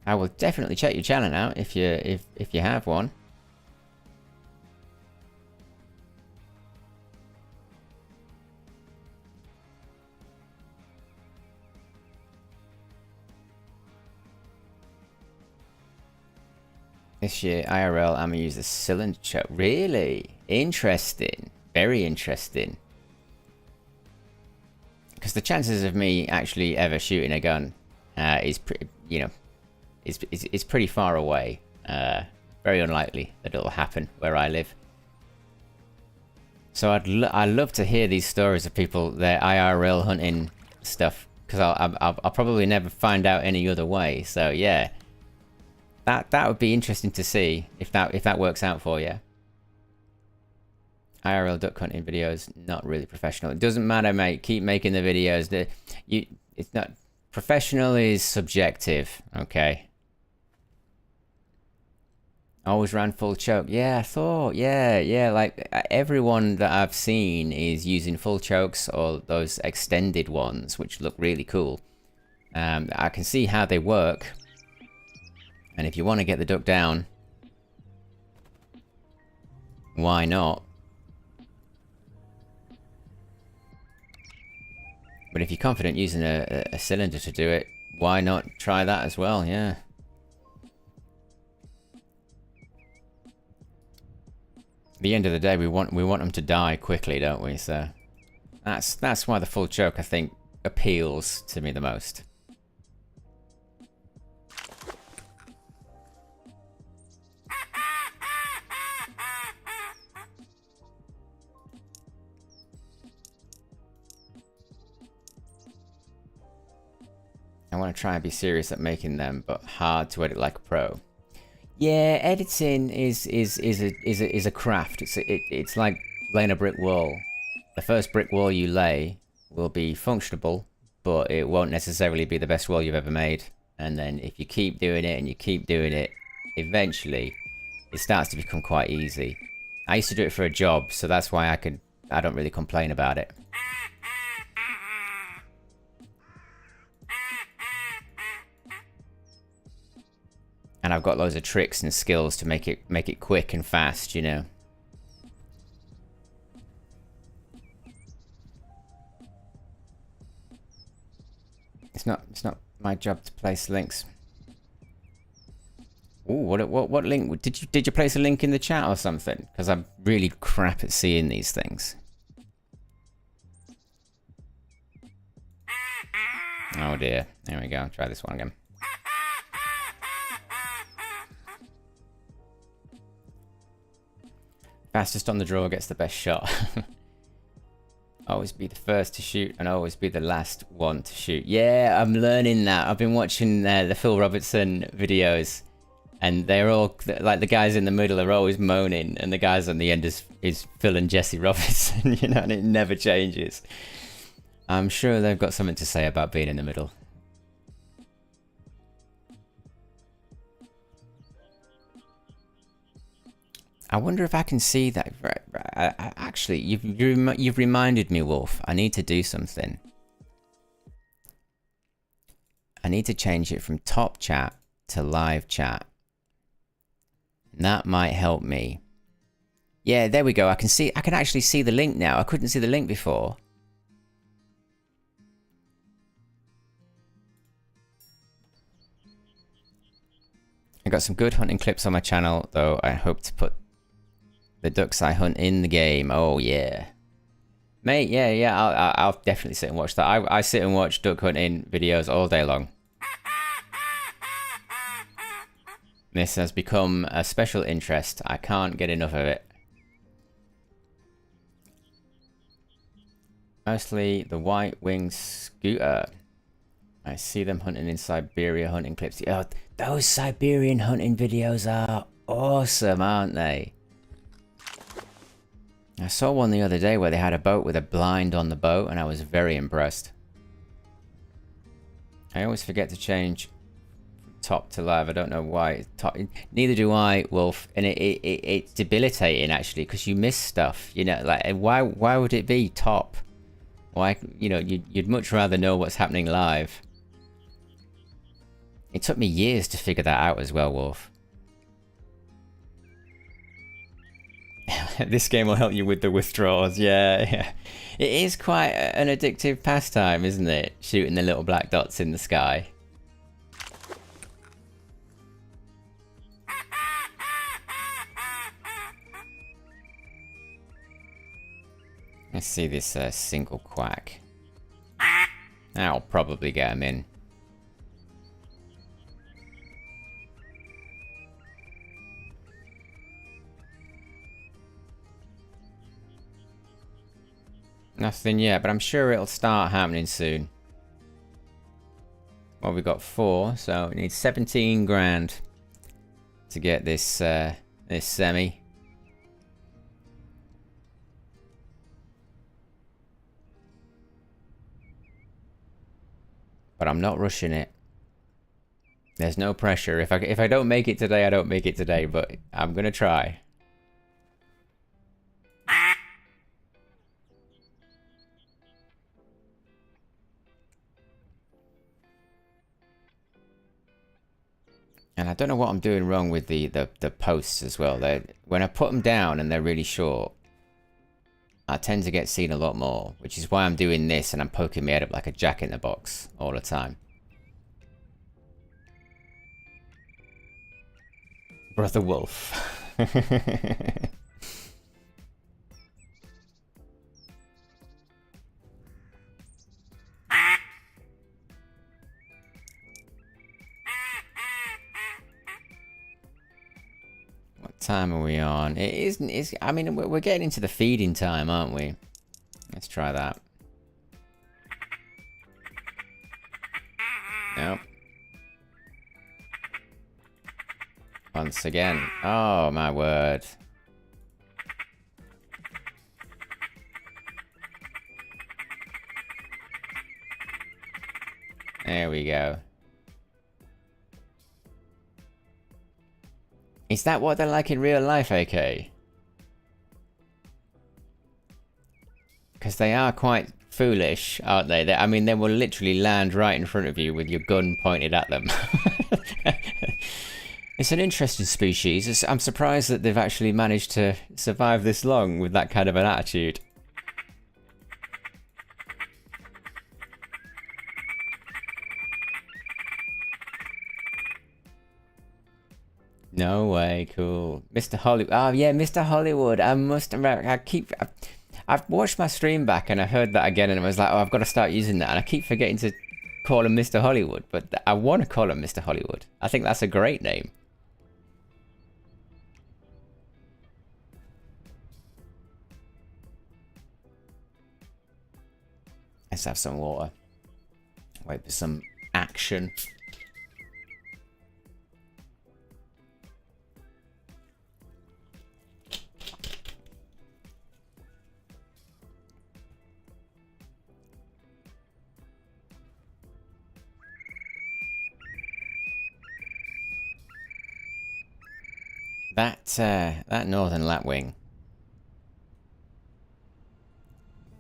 I will definitely check your channel out if you have one. This year, IRL, I'm gonna use a cylinder choke. Really interesting. Very interesting. Because the chances of me actually ever shooting a gun is pretty, you know, is pretty far away. Very unlikely that it'll happen where I live. So I'd love to hear these stories of people, their IRL hunting stuff, because I'll probably never find out any other way. So yeah, that would be interesting to see if that works out for you. IRL duck hunting videos, not really professional. It doesn't matter, mate. Keep making the videos. It's not professional is subjective. Okay. Always ran full choke. Yeah, I thought. Yeah. Like everyone that I've seen is using full chokes or those extended ones, which look really cool. I can see how they work. And if you want to get the duck down, why not? But if you're confident using a cylinder to do it, why not try that as well? Yeah. At the end of the day, we want them to die quickly, don't we? So that's why the full choke, I think, appeals to me the most. I want to try and be serious at making them, but hard to edit like a pro. Yeah, editing is a craft. It's like laying a brick wall. The first brick wall you lay will be functionable, but it won't necessarily be the best wall you've ever made. And then if you keep doing it and you keep doing it, eventually it starts to become quite easy. I used to do it for a job, so that's why I don't really complain about it. And I've got loads of tricks and skills to make it quick and fast, you know. It's not my job to place links. Ooh, what link did you place a link in the chat or something? Because I'm really crap at seeing these things. Oh dear. There we go. Try this one again. Fastest on the draw gets the best shot. Always be the first to shoot and always be the last one to shoot. Yeah, I'm learning that. I've been watching the Phil Robertson videos, and they're all like the guys in the middle are always moaning, and the guys on the end is Phil and Jesse Robertson, you know, and it never changes. I'm sure they've got something to say about being in the middle. I wonder if I can see that. Actually, you've reminded me, Wolf. I need to do something. I need to change it from top chat to live chat. And that might help me. Yeah, there we go. I can actually see the link now. I couldn't see the link before. I got some good hunting clips on my channel, though. I hope to put the ducks I hunt in the game. Oh yeah, mate. Yeah. I'll definitely sit and watch that. I sit and watch duck hunting videos all day long. This has become a special interest. I can't get enough of it. Mostly the white-winged scooter. I see them hunting in Siberia, hunting clips. Oh, those Siberian hunting videos are awesome, aren't they? I saw one the other day where they had a boat with a blind on the boat, and I was very impressed. I always forget to change top to live. I don't know why. Neither do I, Wolf. And it's debilitating, actually, because you miss stuff. You know, like, why would it be top? Why, you know, you'd much rather know what's happening live. It took me years to figure that out as well, Wolf. This game will help you with the withdrawals. Yeah. It is quite an addictive pastime, isn't it? Shooting the little black dots in the sky. Let's see this single quack. That'll probably get him in. Nothing yet, but I'm sure it'll start happening soon. Well, we've got 4, so we need 17 grand to get this this semi. But I'm not rushing it. There's no pressure. If I don't make it today, I don't make it today, but I'm gonna try. And I don't know what I'm doing wrong with the posts as well. When I put them down and they're really short, I tend to get seen a lot more, which is why I'm doing this and I'm poking my head up like a jack in the box all the time. Brother Wolf. What time are we on? It isn't. I mean, we're getting into the feeding time, aren't we? Let's try that. Nope. Once again. Oh, my word. There we go. Is that what they're like in real life, AK? Because they are quite foolish, aren't they? I mean, they will literally land right in front of you with your gun pointed at them. It's an interesting species. I'm surprised that they've actually managed to survive this long with that kind of an attitude. No way, cool. Mr. Hollywood. Oh yeah, Mr. Hollywood. I've watched my stream back and I heard that again and I was like, oh, I've got to start using that. And I keep forgetting to call him Mr. Hollywood, but I want to call him Mr. Hollywood. I think that's a great name. Let's have some water. Wait for some action. That northern lapwing.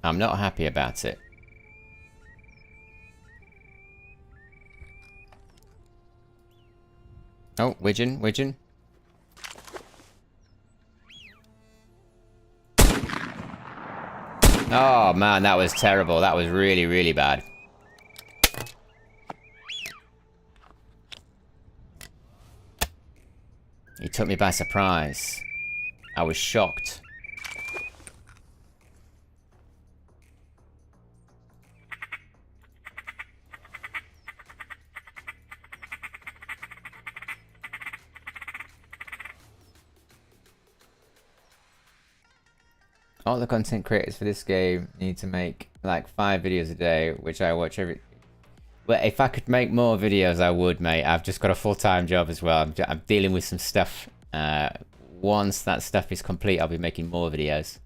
I'm not happy about it. Oh, Widgeon. Oh man, that was terrible. That was really, really bad. He took me by surprise. I was shocked. All the content creators for this game need to make like 5 videos a day, which I watch every... Well, if I could make more videos, I would, mate. I've just got a full-time job as well. I'm dealing with some stuff. Once that stuff is complete, I'll be making more videos.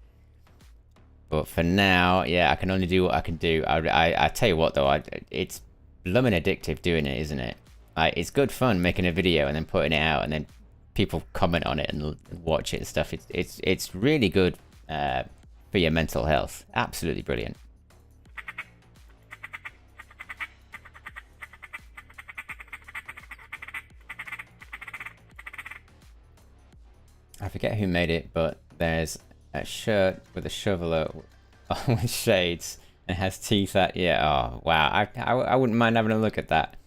But for now, yeah, I can only do what I can do. I tell you what, though, it's blooming addictive doing it, isn't it? Like, it's good fun making a video and then putting it out, and then people comment on it and watch it and stuff. It's really good for your mental health. Absolutely brilliant. I forget who made it, but there's a shirt with a shoveler with shades and has teeth that, yeah, oh, wow. I wouldn't mind having a look at that.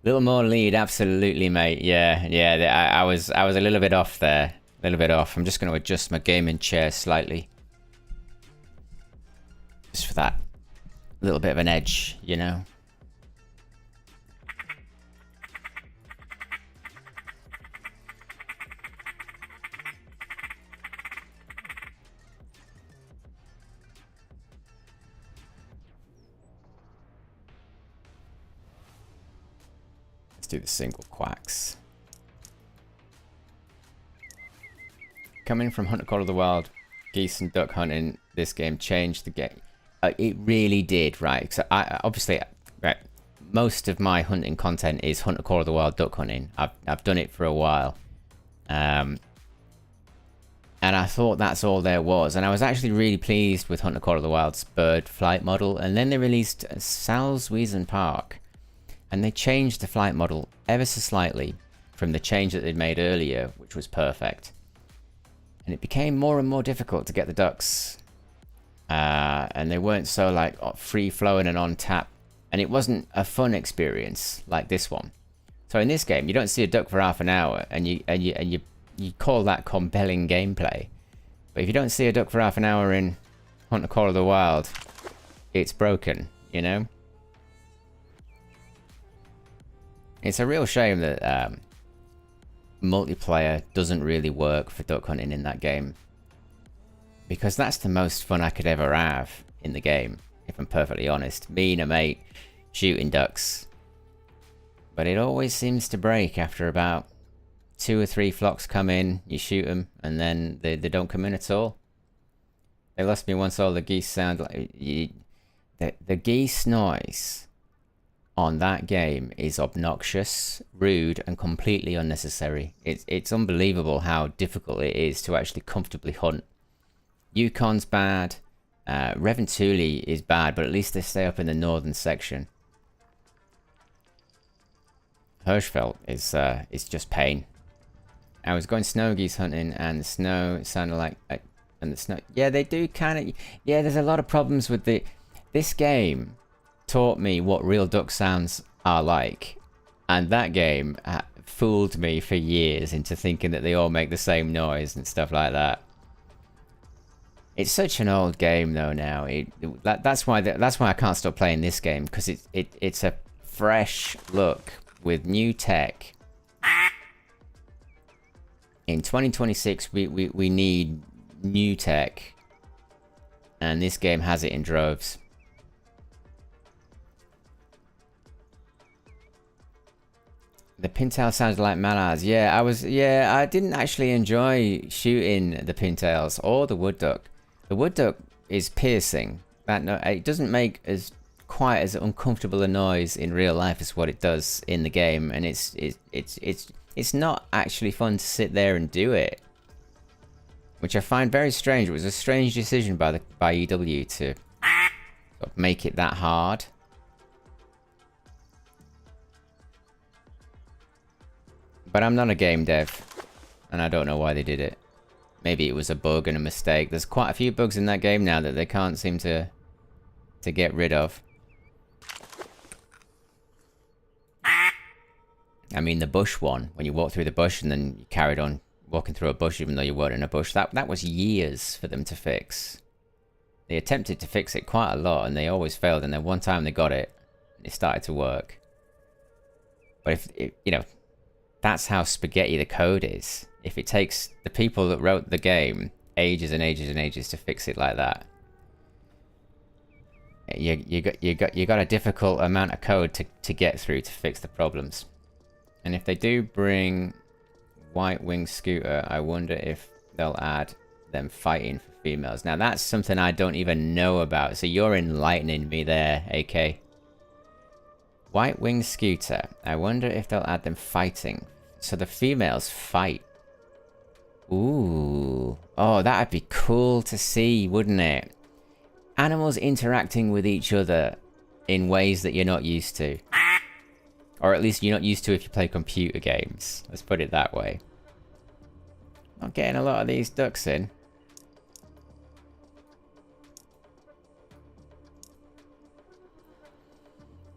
Little more lead, absolutely, mate. Yeah, I was a little bit off there. A little bit off. I'm just going to adjust my gaming chair slightly. Just for that little bit of an edge, you know? Do the single quacks. Coming from Hunter Call of the Wild, geese and duck hunting, this game changed the game. It really did, right? So obviously, right, most of my hunting content is Hunter Call of the Wild duck hunting. I've done it for a while, and I thought that's all there was. And I was actually really pleased with Hunter Call of the Wild's bird flight model. And then they released Salzwiesen Park. And they changed the flight model ever so slightly from the change that they'd made earlier, which was perfect. And it became more and more difficult to get the ducks. And they weren't so like free-flowing and on tap. And it wasn't a fun experience like this one. So in this game, you don't see a duck for half an hour, and you call that compelling gameplay. But if you don't see a duck for half an hour in Hunter Call of the Wild, it's broken, you know? It's a real shame that multiplayer doesn't really work for duck hunting in that game. Because that's the most fun I could ever have in the game, if I'm perfectly honest. Me and a mate shooting ducks. But it always seems to break after about 2 or 3 flocks come in, you shoot them, and then they don't come in at all. They lost me once. All the geese sound like... The geese noise on that game is obnoxious, rude, and completely unnecessary. It's unbelievable how difficult it is to actually comfortably hunt. Yukon's bad, Reventuli is bad, but at least they stay up in the northern section. Hirschfeld is just pain. I was going snow geese hunting, and the snow sounded like... and the snow... Yeah, they do kind of... Yeah, there's a lot of problems with the... This game taught me what real duck sounds are like, and that game fooled me for years into thinking that they all make the same noise and stuff like that. It's such an old game though now. That's why I can't stop playing this game, because it's a fresh look with new tech. In 2026 we need new tech, and this game has it in droves. The pintail sounded like mallards. Yeah, I didn't actually enjoy shooting the pintails or the wood duck. The wood duck is piercing. It doesn't make quite as uncomfortable a noise in real life as what it does in the game, and it's not actually fun to sit there and do it, which I find very strange. It was a strange decision by EW to sort of make it that hard. But I'm not a game dev, and I don't know why they did it. Maybe it was a bug and a mistake. There's quite a few bugs in that game now that they can't seem to get rid of. I mean, the bush one, when you walk through the bush and then you carried on walking through a bush even though you weren't in a bush, that was years for them to fix. They attempted to fix it quite a lot, and they always failed, and then one time they got it, and it started to work. But if you know... That's how spaghetti the code is. If it takes the people that wrote the game ages and ages and ages to fix it like that. You got a difficult amount of code to get through to fix the problems. And if they do bring white winged scooter, I wonder if they'll add them fighting for females. Now that's something I don't even know about, so you're enlightening me there, AK. White winged scooter, I wonder if they'll add them fighting, so the females fight. Ooh, oh, that'd be cool to see, wouldn't it? Animals interacting with each other in ways that you're not used to. Or at least you're not used to if you play computer games. Let's put it that way. Not getting a lot of these ducks in.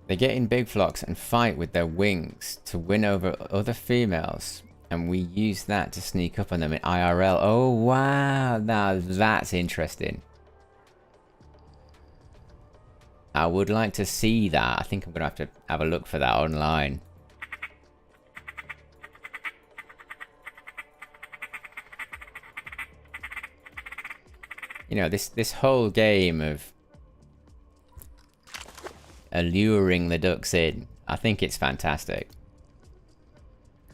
They get in big flocks and fight with their wings to win over other females. And we use that to sneak up on them in IRL. Oh, wow. Now that's interesting. I would like to see that. I think I'm going to have a look for that online. You know, this whole game of alluring the ducks in, I think it's fantastic.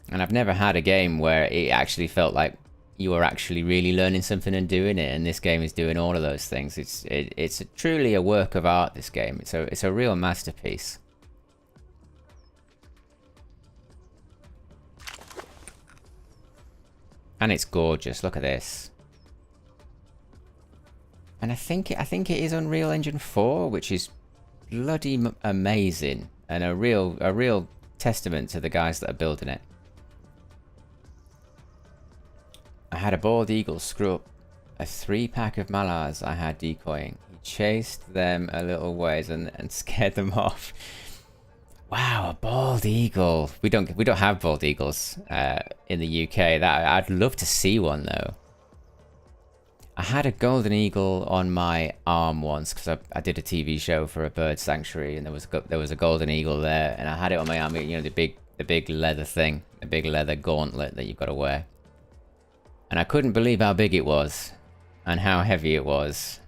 And I've never had a game where it actually felt like you were actually really learning something and doing it, and this game is doing all of those things. It's truly a work of art, this game. It's a real masterpiece. And it's gorgeous. Look at this. And I think it is Unreal Engine 4, which is bloody amazing, and a real testament to the guys that are building it. I had a bald eagle screw up a 3-pack of mallards I had decoying. He chased them a little ways and scared them off. Wow, a bald eagle. We don't have bald eagles in the UK. That I'd love to see one though. I had a golden eagle on my arm once because I did a TV show for a bird sanctuary, and there was a golden eagle there, and I had it on my arm. You know, the big leather thing, the big leather gauntlet that you've got to wear. And I couldn't believe how big it was and how heavy it was.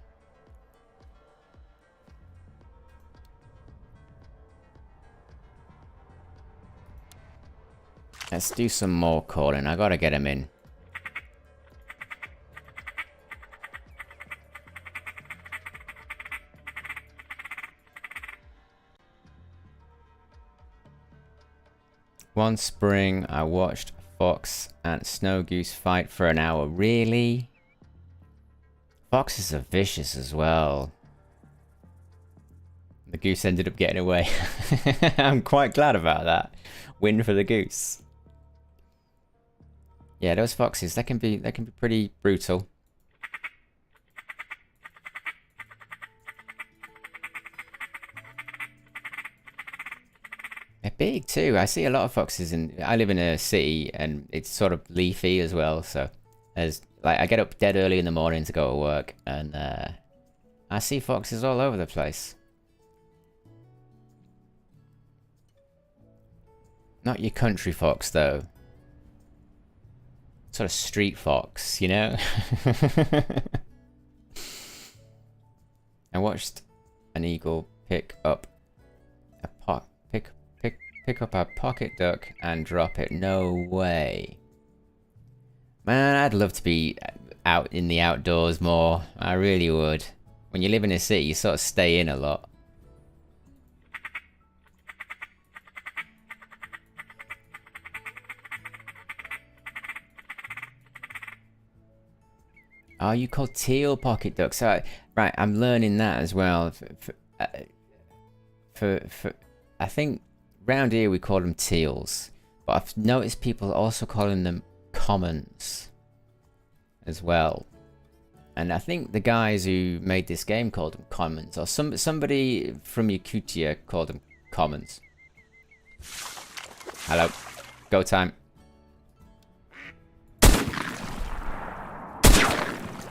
Let's do some more calling. I gotta get him in. One spring, I watched a fox and snow goose fight for an hour. Really? Foxes are vicious as well. The goose ended up getting away. I'm quite glad about that. Win for the goose. Yeah, those foxes, they can be pretty brutal. They're big too. I see a lot of foxes I live in a city and it's sort of leafy as well, so I get up dead early in the morning to go to work, and I see foxes all over the place. Not your country fox though. Sort of street fox, you know? I watched an eagle pick up a pocket duck and drop it. No way. Man, I'd love to be out in the outdoors more. I really would. When you live in a city, you sort of stay in a lot. Oh, you call teal pocket ducks. So, right, I'm learning that as well. I think round here we call them teals, but I've noticed people also calling them commons as well. And I think the guys who made this game called them commons, or somebody from Yakutia called them commons. Hello, go time.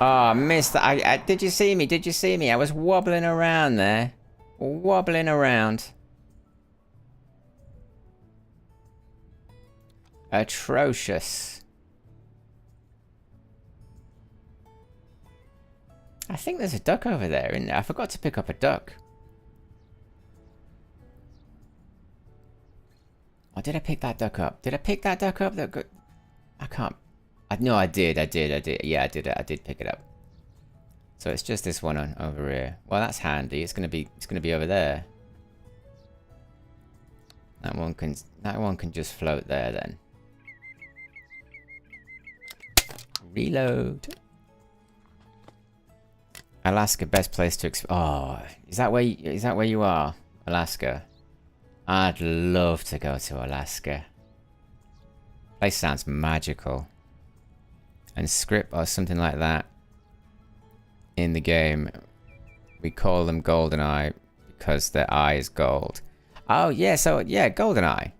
Oh, I missed that. Did you see me? Did you see me? I was wobbling around there. Wobbling around. Atrocious. I think there's a duck over there, isn't there? I forgot to pick up a duck. Or did I pick that duck up? Did I pick that duck up? I can't. No, I did. Yeah, I did pick it up. So it's just this one over here. Well, that's handy. It's gonna be over there. That one can just float there then. Reload. Alaska, best place to oh, is that where you are? Alaska. I'd love to go to Alaska. Place sounds magical. And script or something like that in the game, we call them GoldenEye because their eye is gold. Oh yeah, so yeah, GoldenEye.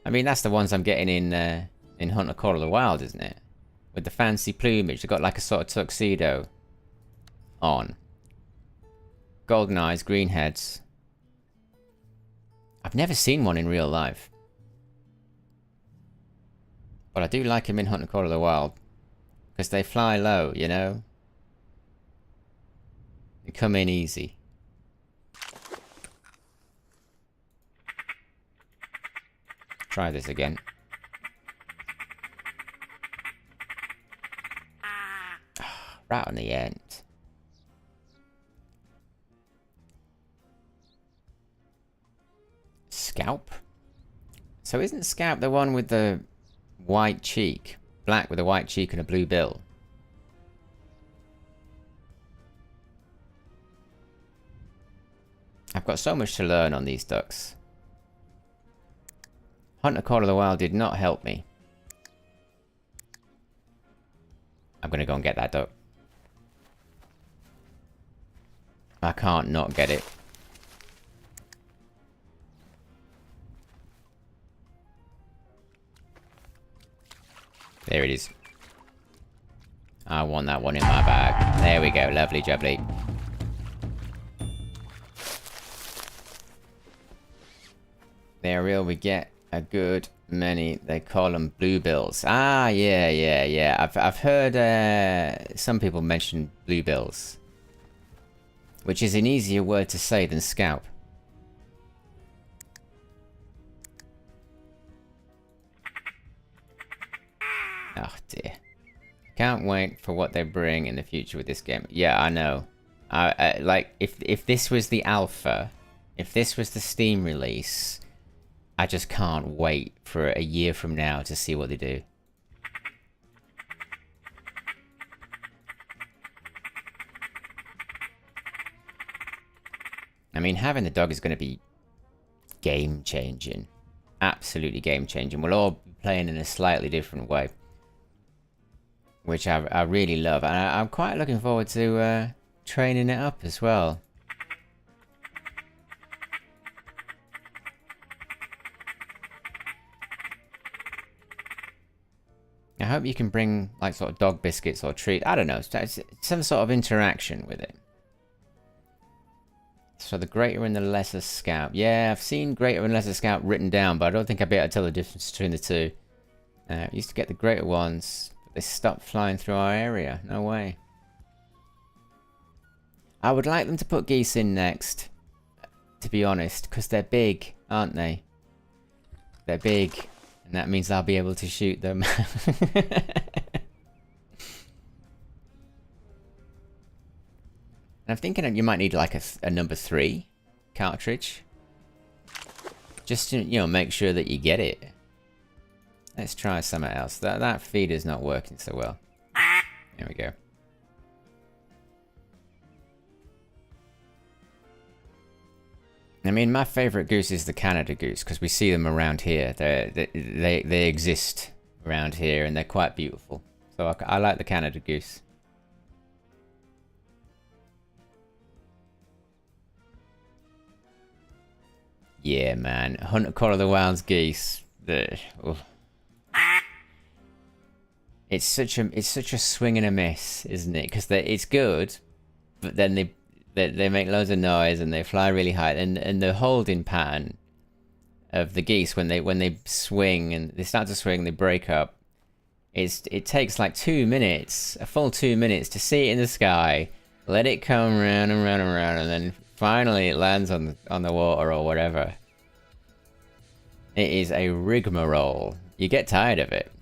I mean, that's the ones I'm getting in Hunter Call of the Wild, isn't it? With the fancy plumage, they've got like a sort of tuxedo on. GoldenEyes, green heads. I've never seen one in real life, but I do like them in Hunter Call of the Wild because they fly low, you know. They come in easy. Try this again. Right on the end. Scalp? So isn't Scalp the one with the white cheek? Black with a white cheek and a blue bill? I've got so much to learn on these ducks. Hunter Call of the Wild did not help me. I'm gonna go and get that duck. I can't not get it. There it is. I want that one in my bag. There we go, lovely jubbly. There we get a good many. They call them bluebills. Ah, yeah. I've heard some people mention bluebills, which is an easier word to say than scalp. Oh dear. Can't wait for what they bring in the future with this game. Yeah, I know. Like, if this was the alpha, if this was the Steam release, I just can't wait for a year from now to see what they do. I mean, having the dog is going to be game-changing. Absolutely game-changing. We'll all be playing in a slightly different way, which I really love. And I'm quite looking forward to training it up as well. I hope you can bring, like, sort of dog biscuits or treat. I don't know, some sort of interaction with it. So the greater and the lesser scalp. Yeah, I've seen greater and lesser scalp written down, but I don't think I'd be able to tell the difference between the two. We used to get the greater ones, but they stopped flying through our area. No way. I would like them to put geese in next, to be honest, because they're big, aren't they? They're big, and that means I'll be able to shoot them. And I'm thinking you might need like a number 3 cartridge. Just to, you know, make sure that you get it. Let's try something else. That feeder's not working so well. There we go. I mean, my favourite goose is the Canada goose, because we see them around here. They exist around here, and they're quite beautiful. So I like the Canada goose. Yeah, man. Hunter Call of the Wild's geese. It's such a swing and a miss, isn't it? Because it's good, but then they make loads of noise and they fly really high. And the holding pattern of the geese when they swing and they start to swing, they break up. It takes like 2 minutes, a full 2 minutes to see it in the sky, Let it come round and round and round, and then finally it lands on the water or whatever. It is a rigmarole. You get tired of it.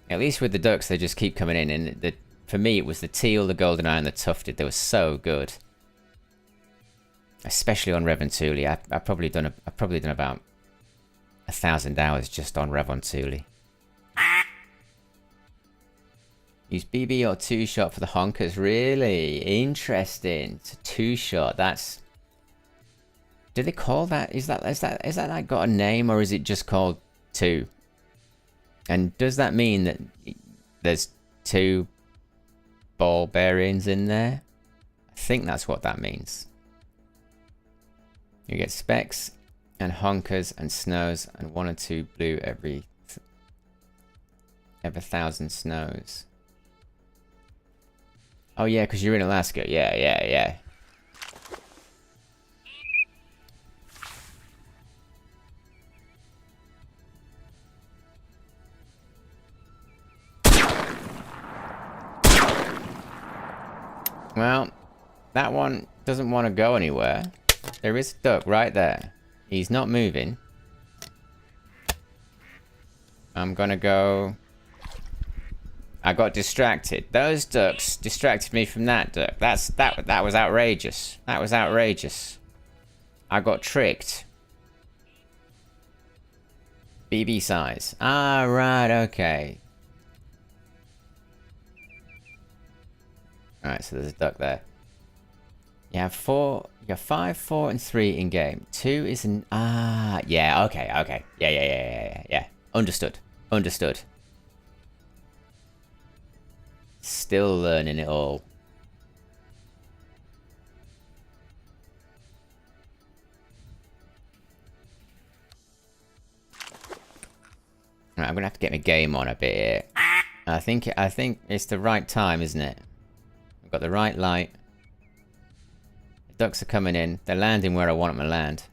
At least with the ducks, they just keep coming in. And for me, it was the teal, the golden eye, and the tufted. They were so good. Especially on Revontuli. I've probably done about 1,000 hours just on Revontuli. Use BB or 2-shot for the honkers. Really interesting. It's a 2-shot. That's. Do they call that? Is that like got a name, or is it just called 2? And does that mean that there's 2 ball bearings in there? I think that's what that means. You get specks and honkers and snows and 1 or 2 blue every 1,000 snows. Oh yeah, because you're in Alaska. Yeah. Well, that one doesn't want to go anywhere. There is a duck right there. He's not moving. I'm gonna go... I got distracted. Those ducks distracted me from that duck. That was outrageous. That was outrageous. I got tricked. BB size. Ah, right, okay. Alright, so there's a duck there. You have 4, you got 5, 4, and 3 in game. 2 is an... Ah, yeah, okay. Yeah. Understood. Still learning it all. Right, I'm gonna have to get my game on a bit here. I think it's the right time, isn't it? I've got the right light. The ducks are coming in. They're landing where I want them to land.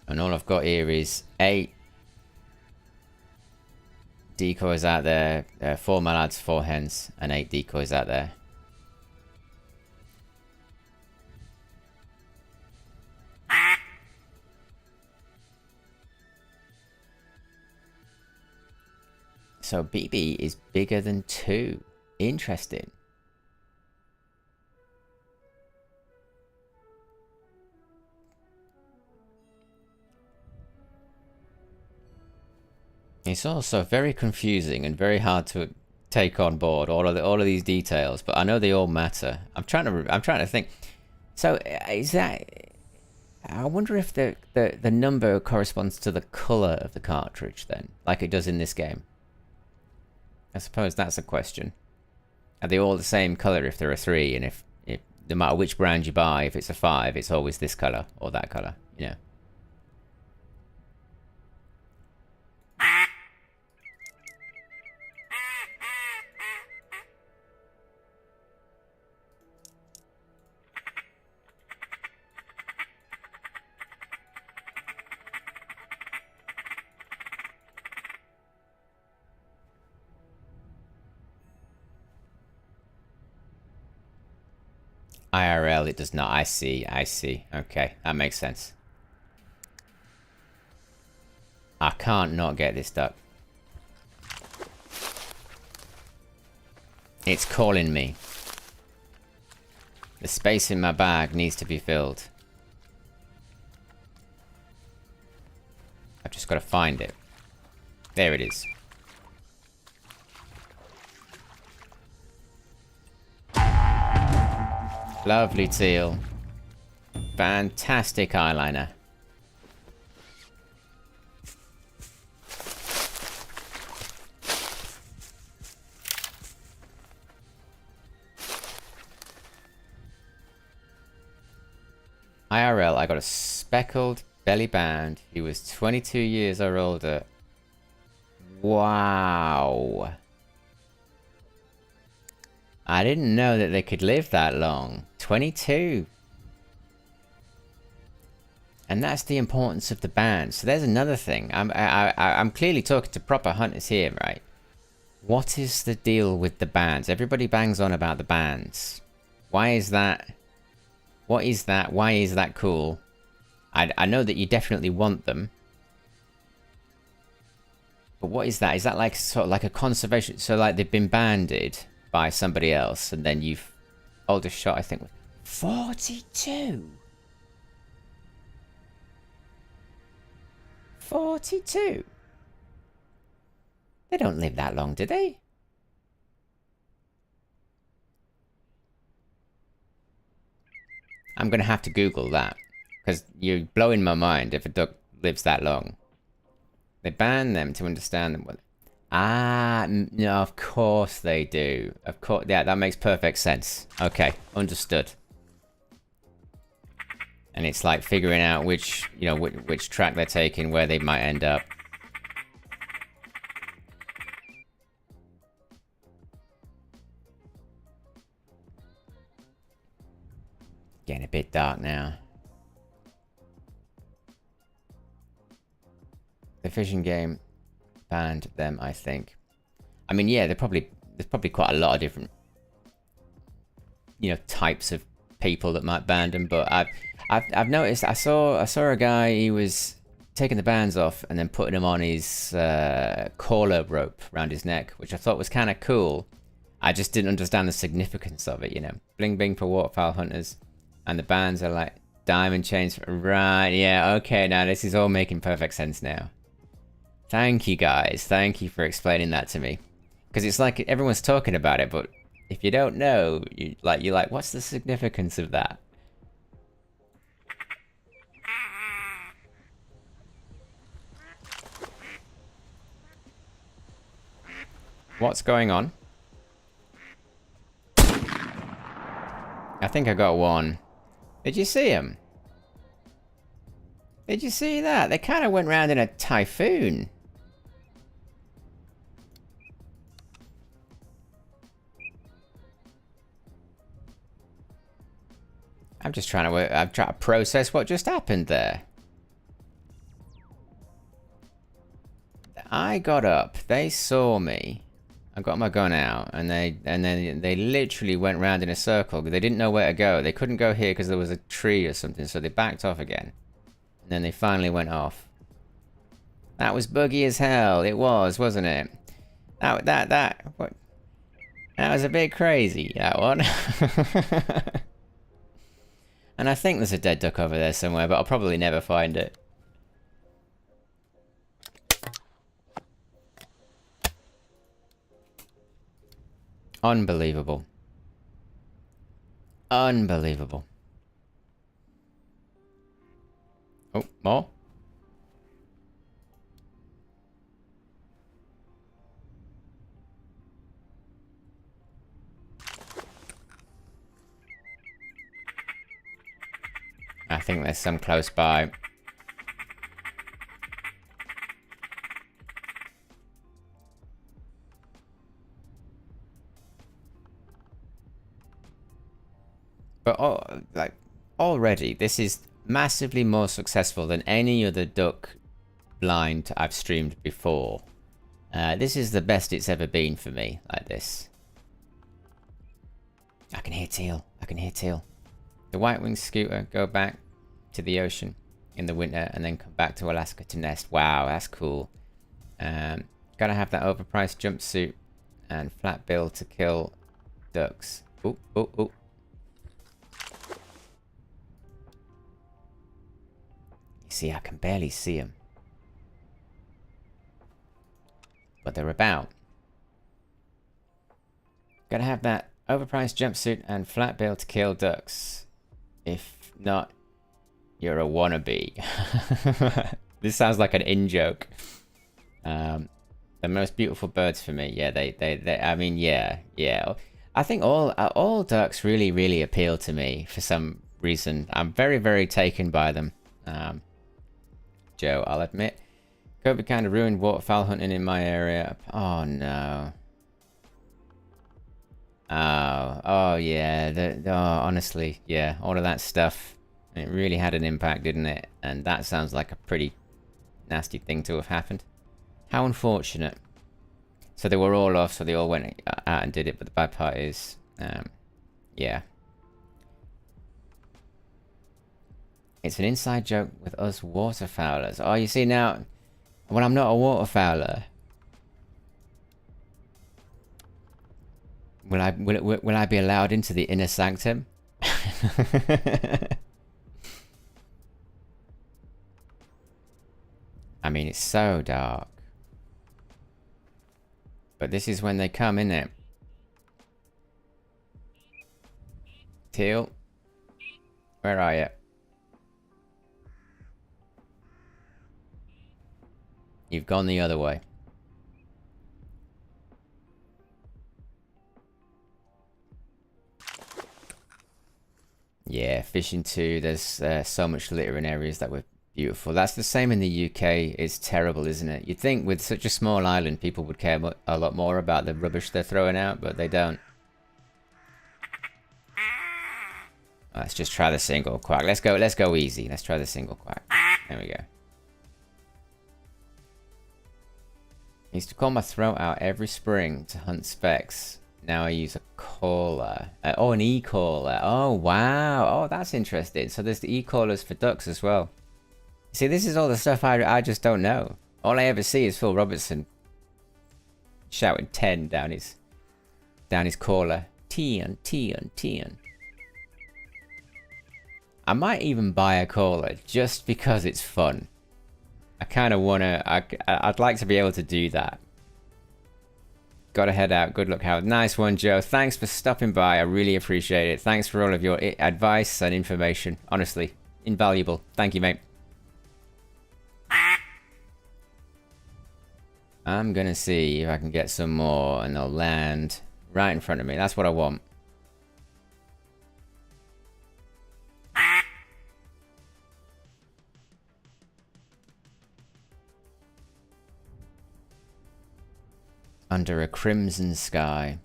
And all I've got here is 8 decoys out there, 4 mallards, 4 hens, and 8 decoys out there. So BB is bigger than 2. Interesting. It's also very confusing and very hard to take on board all of these details, but I know they all matter. I'm trying to think. So is that? I wonder if the number corresponds to the color of the cartridge then, like it does in this game. I suppose that's a question. Are they all the same color if they're a 3, and if no matter which brand you buy, if it's a 5, it's always this color or that color, you know? IRL, it does not. I see. Okay, that makes sense. I can't not get this duck. It's calling me. The space in my bag needs to be filled. I've just got to find it. There it is. Lovely teal. Fantastic eyeliner. IRL, I got a speckled belly band. He was 22 years or older. Wow. I didn't know that they could live that long. 22. And that's the importance of the bands. So there's another thing. I'm clearly talking to proper hunters here, right? What is the deal with the bands? Everybody bangs on about the bands. Why is that? What is that? Why is that cool? I know that you definitely want them. But what is that? Is that like sort of like a conservation? So like they've been banded by somebody else and then you've... Oldest shot, I think. 42? 42? They don't live that long, do they? I'm going to have to Google that. Because you're blowing my mind if a duck lives that long. They ban them to understand them. Ah, no, of course they do. Of course, yeah, that makes perfect sense. Okay, understood. And it's like figuring out which, you know, which track they're taking, where they might end up. Getting a bit dark now. The fishing game banned them, I think. I mean, yeah, there's probably quite a lot of different, you know, types of people that might ban them. But I've noticed. I saw a guy. He was taking the bands off and then putting them on his caller rope around his neck, which I thought was kind of cool. I just didn't understand the significance of it. You know, bling bling for waterfowl hunters, and the bands are like diamond chains. Right? Yeah. Okay. Now this is all making perfect sense now. Thank you guys, thank you for explaining that to me. Because it's like everyone's talking about it, but if you don't know, you're like, what's the significance of that? What's going on? I think I got one. Did you see him? Did you see that? They kind of went round in a typhoon. I'm just trying to process what just happened there. I got up, they saw me. I got my gun out, and then they literally went round in a circle. They didn't know where to go. They couldn't go here because there was a tree or something, so they backed off again. And then they finally went off. That was buggy as hell. It was, wasn't it? What? That was a bit crazy, that one. And I think there's a dead duck over there somewhere, but I'll probably never find it. Unbelievable. Unbelievable. Oh, more? I think there's some close by. But like already, this is massively more successful than any other duck blind I've streamed before. This is the best it's ever been for me, like this. I can hear teal. I can hear teal. The white-winged scooter go back to the ocean in the winter and then come back to Alaska to nest. Wow, that's cool. Gotta have that overpriced jumpsuit and flat bill to kill ducks. Ooh, ooh, ooh. You see, I can barely see them. But they're about. Gotta have that overpriced jumpsuit and flat bill to kill ducks. If not, you're a wannabe. This sounds like an in-joke. The most beautiful birds for me. Yeah, they I mean, yeah. I think all ducks really appeal to me for some reason. I'm very, very taken by them. Joe, I'll admit. COVID kind of ruined waterfowl hunting in my area. Oh, no. Oh yeah. Oh, honestly, yeah. All of that stuff. And it really had an impact, didn't it? And that sounds like a pretty nasty thing to have happened. How unfortunate. So they were all off, so they all went out and did it, but the bad part is, yeah. It's an inside joke with us waterfowlers. Oh, you see now, when I'm not a waterfowler, will I be allowed into the inner sanctum? I mean, it's so dark. But this is when they come, isn't it? Teal, where are you? You've gone the other way. Yeah, fishing too. There's so much litter in areas that were beautiful. That's the same in the UK. It's terrible, isn't it? You'd think with such a small island, people would care a lot more about the rubbish they're throwing out, but they don't. Let's just try the single quack. Let's go easy. Let's try the single quack. There we go. I used to call my throat out every spring to hunt specks. Now I use a caller. Oh, an e-caller. Oh, wow. Oh, that's interesting. So there's the e-callers for ducks as well. See, this is all the stuff I just don't know. All I ever see is Phil Robertson shouting 10 down his caller. 10, 10, 10. I might even buy a caller just because it's fun. I kind of want to... I'd like to be able to do that. Gotta head out. Good luck, Howard. Nice one, Joe. Thanks for stopping by. I really appreciate it. Thanks for all of your advice and information. Honestly, invaluable. Thank you, mate. I'm gonna see if I can get some more and they'll land right in front of me. That's what I want. Under a crimson sky.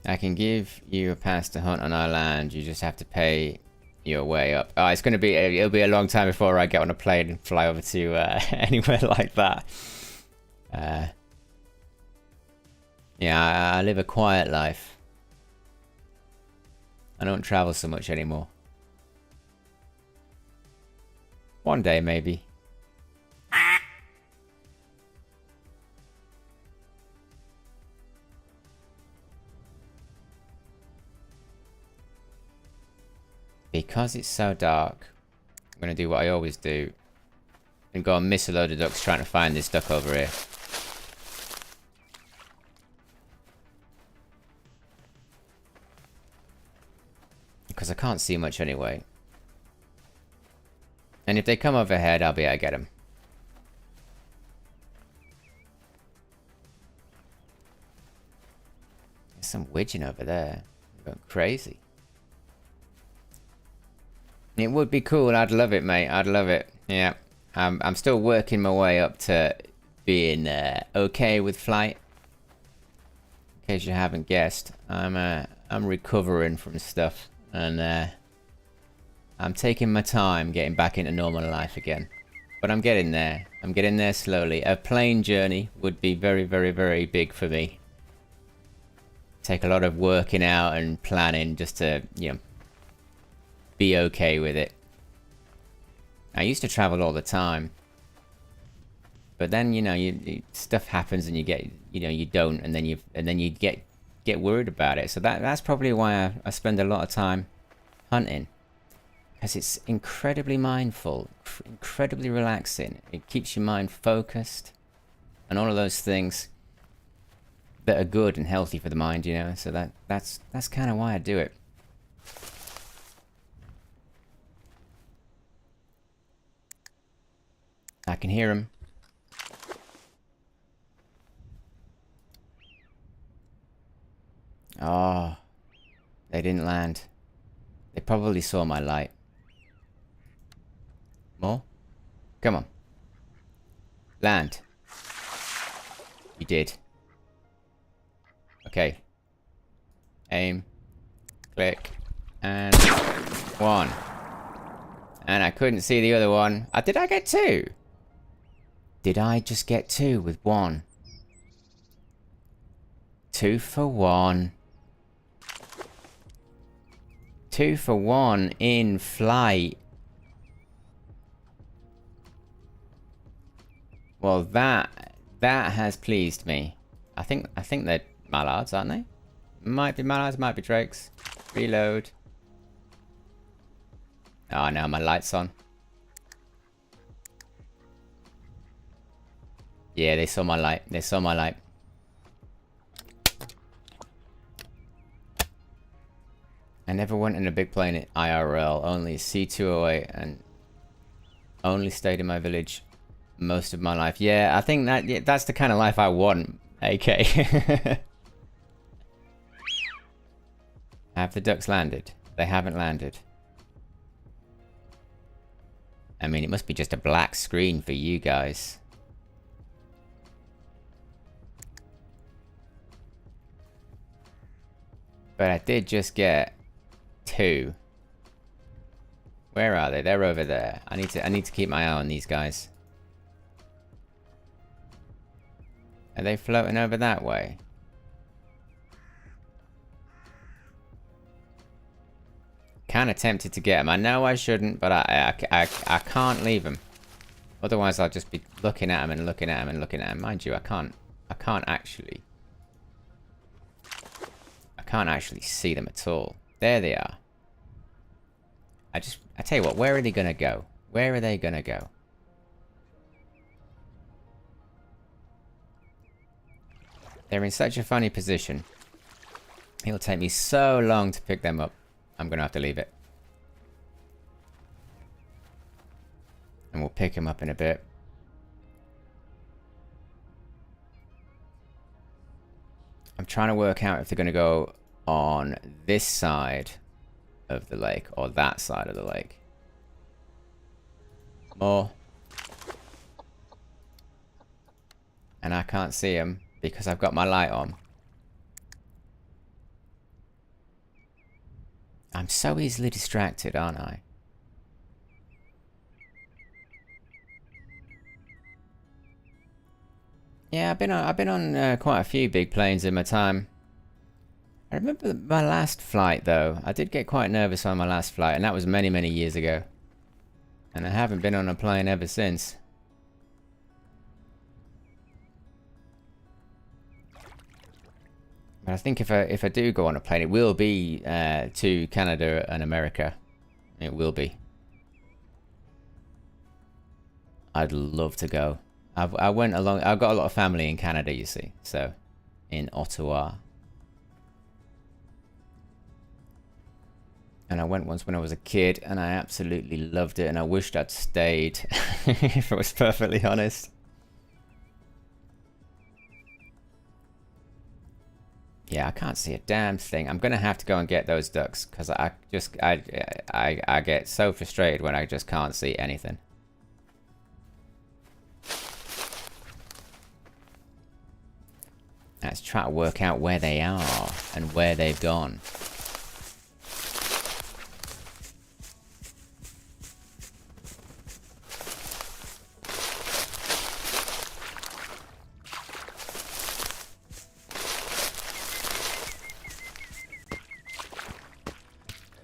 I can give you a pass to hunt on our land. You just have to pay your way up. Oh, it's gonna be... It'll be a long time before I get on a plane and fly over to anywhere like that. Yeah, I live a quiet life. I don't travel so much anymore. One day, maybe. Because it's so dark, I'm going to do what I always do. And go and miss a load of ducks trying to find this duck over here. Because I can't see much anyway. And if they come overhead, I'll be able to get them. There's some widgeon over there. They're going crazy. It would be cool. I'd love it, mate. I'd love it. Yeah. I'm still working my way up to being okay with flight. In case you haven't guessed, I'm recovering from stuff, and I'm taking my time getting back into normal life again. But I'm getting there. I'm getting there slowly. A plane journey would be very, very, very big for me. Take a lot of working out and planning just to, you know, be okay with it. I used to travel all the time, but then, you know, stuff happens and you get, you know, you don't, and then you get worried about it. So that's probably why I spend a lot of time hunting, because it's incredibly mindful, incredibly relaxing. It keeps your mind focused, and all of those things that are good and healthy for the mind, you know. So that's kind of why I do it. I can hear him. Oh, they didn't land. They probably saw my light. More? Come on. Land. You did. Okay. Aim. Click. And 1. And I couldn't see the other one. Did I get 2? Did I just get 2 with 1? 2 for 1. 2 for 1 in flight. Well, that has pleased me. I think they're mallards, aren't they? Might be mallards, might be drakes. Reload. Oh no, my light's on. Yeah, they saw my light. They saw my light. I never went in a big plane at IRL, only C208, and only stayed in my village most of my life. Yeah, I think that's the kind of life I want, AK. Have the ducks landed? They haven't landed. I mean, it must be just a black screen for you guys. But I did just get 2. Where are they? They're over there. I need to keep my eye on these guys. Are they floating over that way? Kind of tempted to get them. I know I shouldn't, but I can't leave them. Otherwise, I'll just be looking at them and looking at them and looking at them. Mind you, I can't actually see them at all. There they are. I tell you what, where are they gonna go? Where are they gonna go? They're in such a funny position. It'll take me so long to pick them up. I'm gonna have to leave it. And we'll pick them up in a bit. I'm trying to work out if they're gonna go on this side of the lake or that side of the lake. More. And I can't see them because I've got my light on. I'm so easily distracted, aren't I? Yeah, I've been on quite a few big planes in my time. I remember my last flight though. I did get quite nervous on my last flight, and that was many, many years ago. And I haven't been on a plane ever since. But I think if I do go on a plane, it will be to Canada and America. It will be. I'd love to go. I went along. I've got a lot of family in Canada, you see. So, in Ottawa. And I went once when I was a kid, and I absolutely loved it. And I wished I'd stayed, if I was perfectly honest. Yeah, I can't see a damn thing. I'm gonna have to go and get those ducks because I get so frustrated when I just can't see anything. Let's try to work out where they are and where they've gone.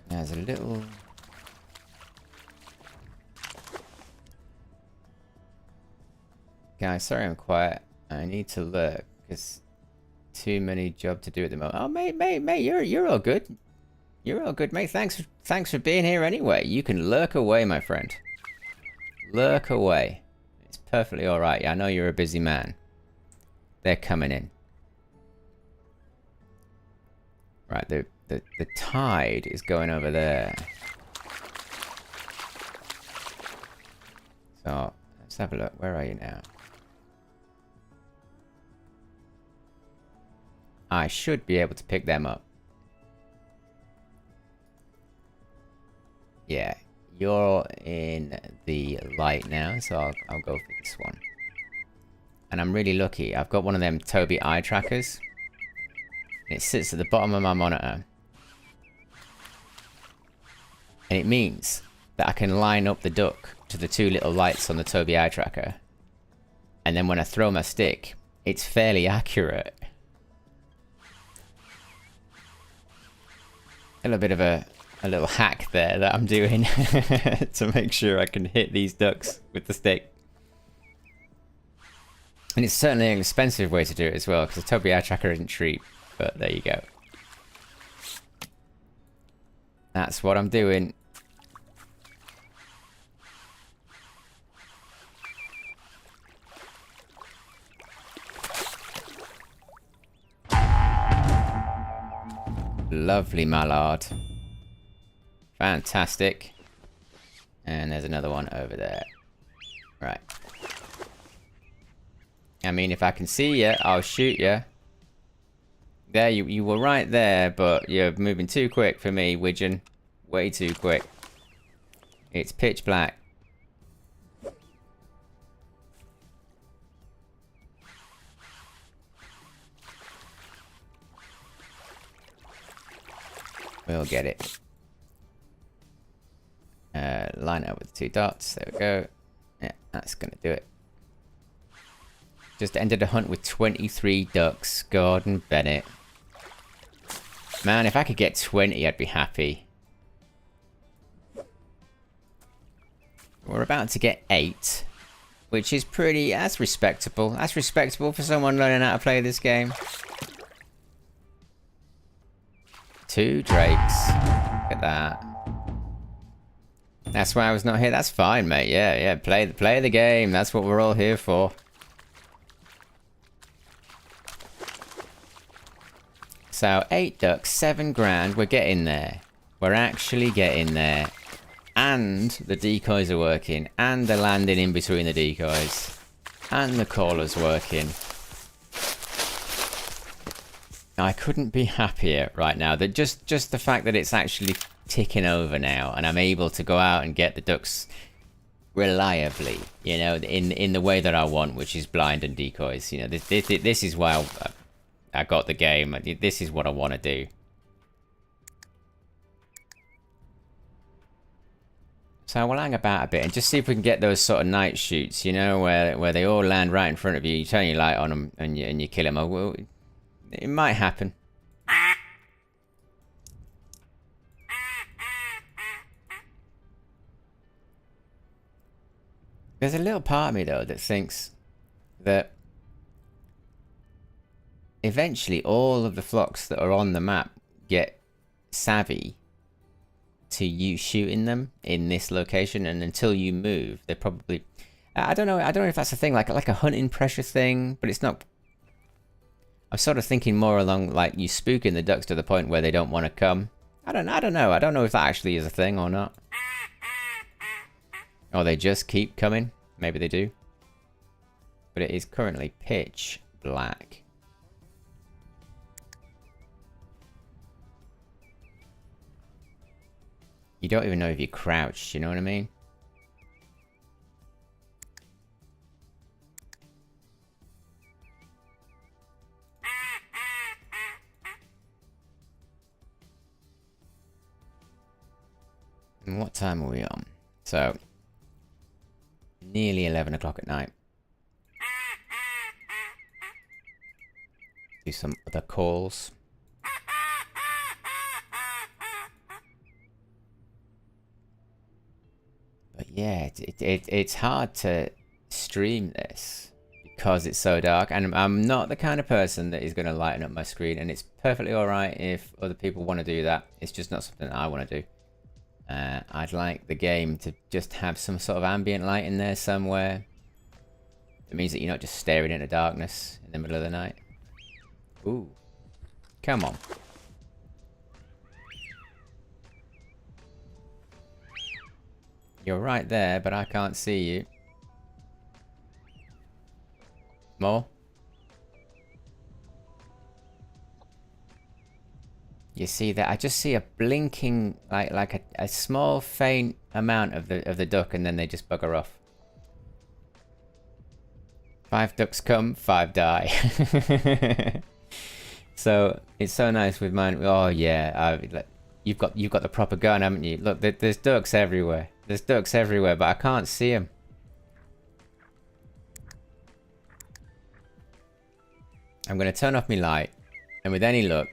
There's a little... Guys, sorry I'm quiet. I need to lurk because too many job to do at the moment. Oh, mate, you're all good. You're all good, mate. Thanks for being here anyway. You can lurk away, my friend. Lurk away. It's perfectly all right. Yeah, I know you're a busy man. They're coming in. Right, the tide is going over there. So, let's have a look. Where are you now? I should be able to pick them up. Yeah, you're in the light now, so I'll go for this one. And I'm really lucky. I've got one of them Tobii eye trackers. It sits at the bottom of my monitor. And it means that I can line up the duck to the 2 little lights on the Tobii eye tracker. And then when I throw my stick, it's fairly accurate. A little bit of a little hack there that I'm doing to make sure I can hit these ducks with the stick. And it's certainly an expensive way to do it as well, because the Tobii eye tracker isn't cheap. But there you go. That's what I'm doing. Lovely mallard. Fantastic. And there's another one over there. Right. I mean, if I can see you, I'll shoot you. There, you were right there, but you're moving too quick for me, Widgeon. Way too quick. It's pitch black. We'll get it. Line it up with the 2 dots. There we go. Yeah, that's gonna do it. Just ended a hunt with 23 ducks. Gordon Bennett. Man, if I could get 20, I'd be happy. We're about to get 8. Which is pretty... That's respectable. That's respectable for someone learning how to play this game. 2 drakes. Look at that. That's why I was not here. That's fine, mate. Yeah. Play the game. That's what we're all here for. So, 8 ducks, 7 grand. We're getting there. We're actually getting there. And the decoys are working. And the landing in between the decoys. And the caller's working. I couldn't be happier right now. That just the fact that it's actually ticking over now, and I'm able to go out and get the ducks reliably, you know, in the way that I want, which is blind and decoys. You know, this is why I got the game. This is what I want to do. So we'll hang about a bit and just see if we can get those sort of night shoots, you know, where they all land right in front of you. You turn your light on them and you kill them. Well, it might happen. There's a little part of me, though, that thinks that eventually all of the flocks that are on the map get savvy to you shooting them in this location, and until you move, they're probably... I don't know if that's a thing, like a hunting pressure thing, but it's not... I'm sort of thinking more along like you spooking the ducks to the point where they don't want to come. I don't know. I don't know if that actually is a thing or not. Or they just keep coming. Maybe they do. But it is currently pitch black. You don't even know if you crouch, you know what I mean? And what time are we on? So, nearly 11 o'clock at night. Do some other calls. But yeah, it's hard to stream this because it's so dark, and I'm not the kind of person that is going to lighten up my screen, and it's perfectly alright if other people want to do that. It's just not something that I want to do. I'd like the game to just have some sort of ambient light in there somewhere. It means that you're not just staring into darkness in the middle of the night. Ooh. Come on. You're right there, but I can't see you. More? You see that? I just see a blinking, like a small faint amount of the duck, and then they just bugger off. 5 ducks come, 5 die. So it's so nice with mine. Oh yeah, you've got the proper gun, haven't you? Look, there's ducks everywhere. There's ducks everywhere, but I can't see them. I'm gonna turn off my light, and with any luck,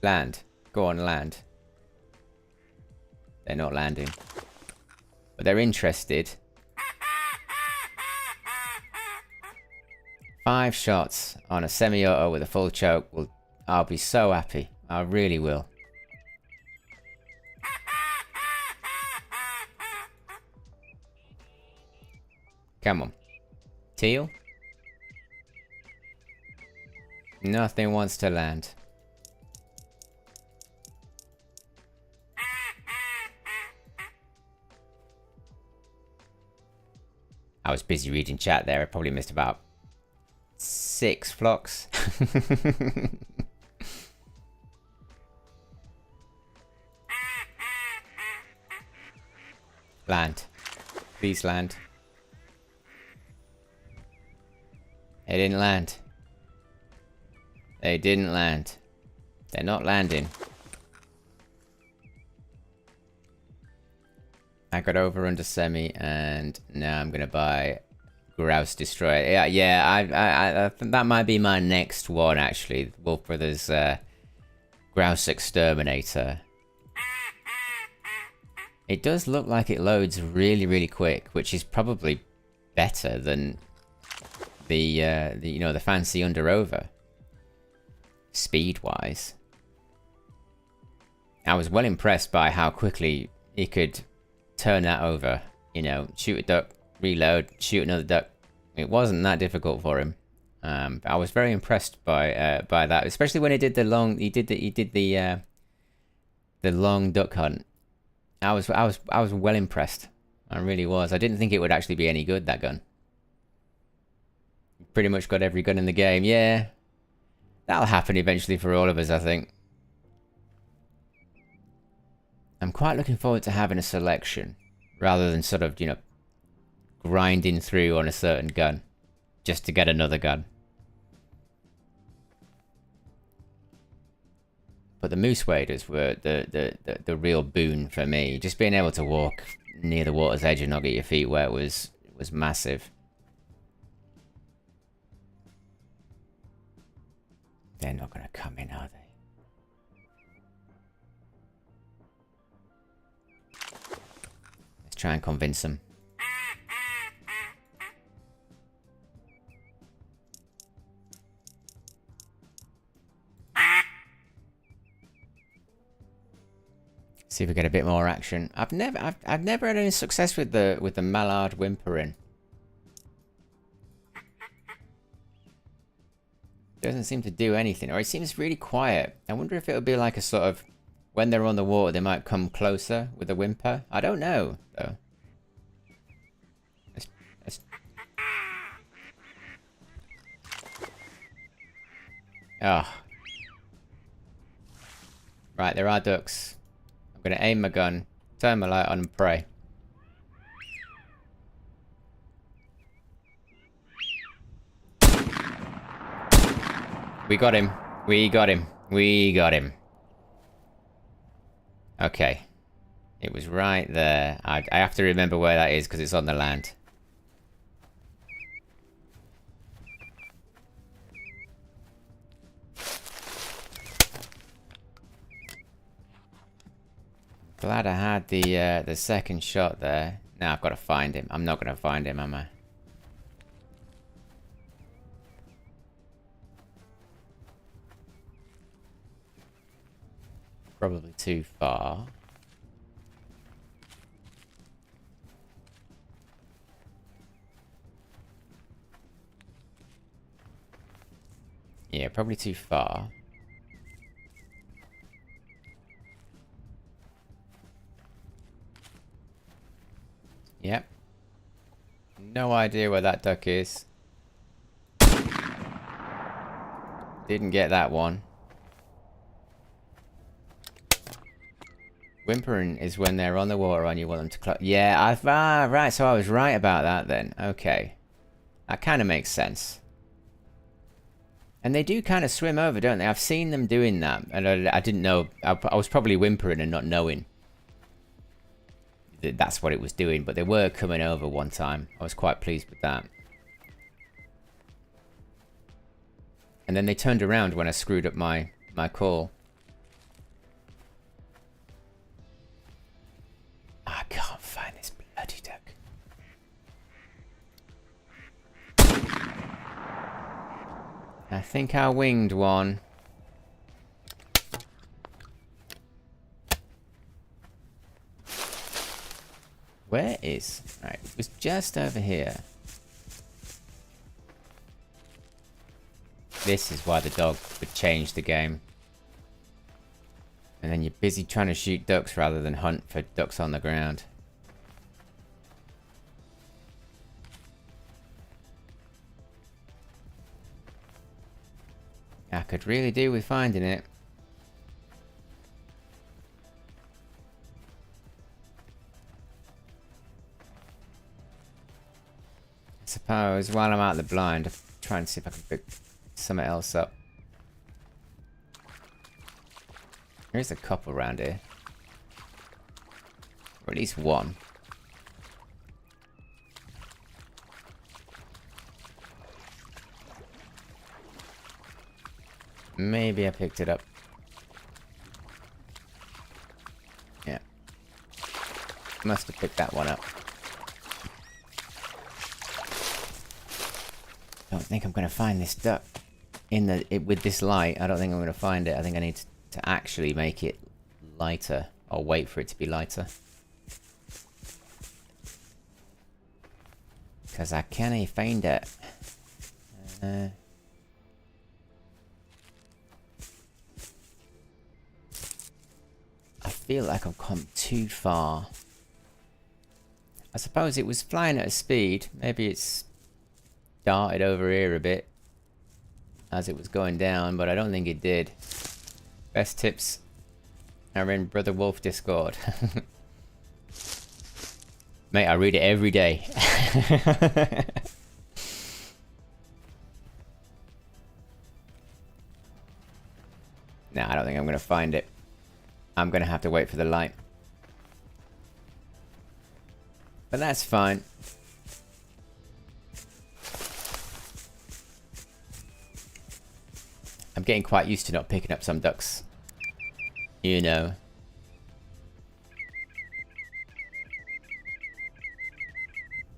land. Go on, land. They're not landing, but they're interested. 5 shots on a semi-auto with a full choke. I'll be so happy. I really will. Come on. Teal? Nothing wants to land. I was busy reading chat there. I probably missed about 6 flocks. Land. Please land. They didn't land. They didn't land. They're not landing. I got over under semi, and now I'm gonna buy Grouse Destroyer. Yeah. I think that might be my next one actually. Wolf Brothers Grouse Exterminator. It does look like it loads really, really quick, which is probably better than the you know, the fancy under over. Speed wise, I was well impressed by how quickly he could turn that over. You know, shoot a duck, reload, shoot another duck. It wasn't that difficult for him. But I was very impressed by that, especially when he did the long. He did the long duck hunt. I was well impressed. I really was. I didn't think it would actually be any good, that gun. Pretty much got every gun in the game. Yeah, that'll happen eventually for all of us, I think. I'm quite looking forward to having a selection, rather than sort of, you know, grinding through on a certain gun just to get another gun. But the moose waders were the real boon for me. Just being able to walk near the water's edge and not get your feet wet was massive. They're not gonna come in, are they? Let's try and convince them. See if we get a bit more action. I've never had any success with the mallard whimpering. Doesn't seem to do anything, or it seems really quiet. I wonder if it'll be like a sort of, when they're on the water, they might come closer with a whimper. I don't know though. Let's... Oh. Right, there are ducks. I'm gonna aim my gun, turn my light on and pray. We got him. We got him. We got him. Okay. It was right there. I have to remember where that is because it's on the land. Glad I had the second shot there. Now I've got to find him. I'm not going to find him, am I? Probably too far. Yeah, probably too far. Yep. No idea where that duck is. Didn't get that one. Whimpering is when they're on the water and you want them to close. Yeah, right, so I was right about that then. Okay. That kind of makes sense. And they do kind of swim over, don't they? I've seen them doing that, and I didn't know. I was probably whimpering and not knowing that that's what it was doing, but they were coming over one time. I was quite pleased with that. And then they turned around when I screwed up my call. I can't find this bloody duck. I think I winged one. Where is... Right, it was just over here. This is why the dog would change the game. And then you're busy trying to shoot ducks rather than hunt for ducks on the ground. I could really do with finding it. I suppose while I'm out the blind, I'll try and see if I can pick something else up. There's a couple around here. Or at least one. Maybe I picked it up. Yeah. Must have picked that one up. Don't think I'm going to find this duck with this light. I don't think I'm going to find it. I think I need to actually make it lighter, or wait for it to be lighter. Because I can't find it. I feel like I've come too far. I suppose it was flying at a speed. Maybe it's darted over here a bit as it was going down, but I don't think it did. Best tips are in Brother Wolf Discord. Mate, I read it every day. No, I don't think I'm going to find it. I'm going to have to wait for the light. But that's fine. I'm getting quite used to not picking up some ducks. You know.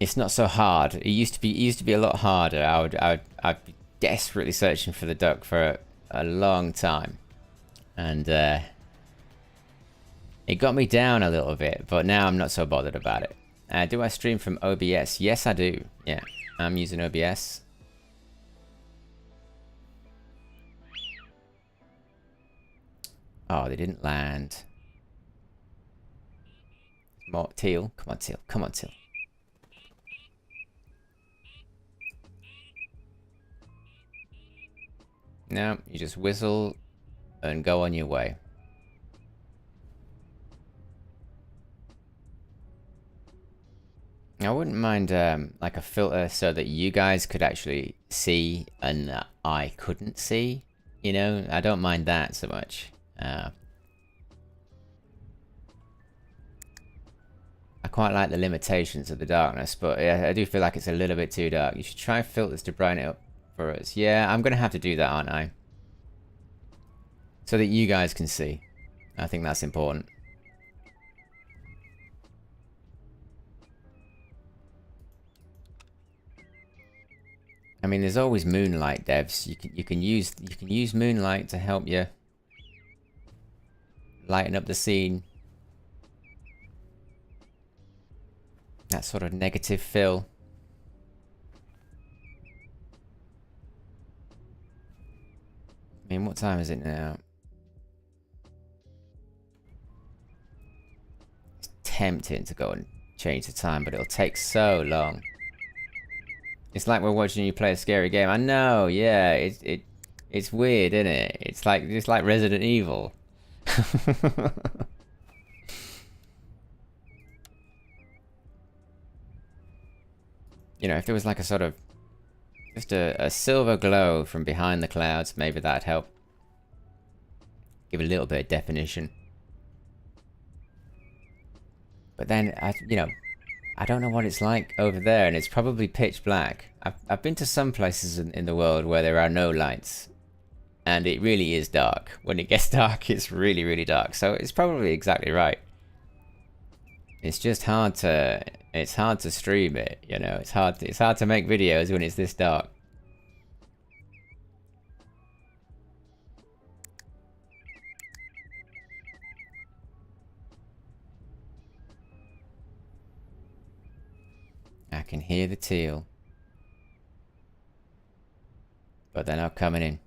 It's not so hard. It used to be a lot harder. I'd be desperately searching for the duck for a long time. And it got me down a little bit, but now I'm not so bothered about it. Do I stream from OBS? Yes, I do. Yeah, I'm using OBS. Oh, they didn't land. More teal. Come on, teal. Come on, teal. No, you just whistle and go on your way. I wouldn't mind like a filter so that you guys could actually see and I couldn't see. You know, I don't mind that so much. I quite like the limitations of the darkness, but yeah, I do feel like it's a little bit too dark. You should try filters to brighten it up for us. Yeah, I'm gonna have to do that, aren't I? So that you guys can see. I think that's important. I mean, there's always moonlight, devs. You can use moonlight to help you lighten up the scene. That sort of negative fill. I mean, what time is it now? It's tempting to go and change the time, but it'll take so long. It's like we're watching you play a scary game. I know, yeah. It's weird, isn't it? It's like Resident Evil. You know, if there was like a sort of Just a silver glow from behind the clouds. Maybe that'd help. Give a little bit of definition. But then, I don't know what it's like over there, and it's probably pitch black. I've been to some places in the world where there are no lights, and it really is dark. When it gets dark, it's really, really dark. So it's probably exactly right. It's just hard to stream it, you know. It's hard to make videos when it's this dark. I can hear the teal. But they're not coming in.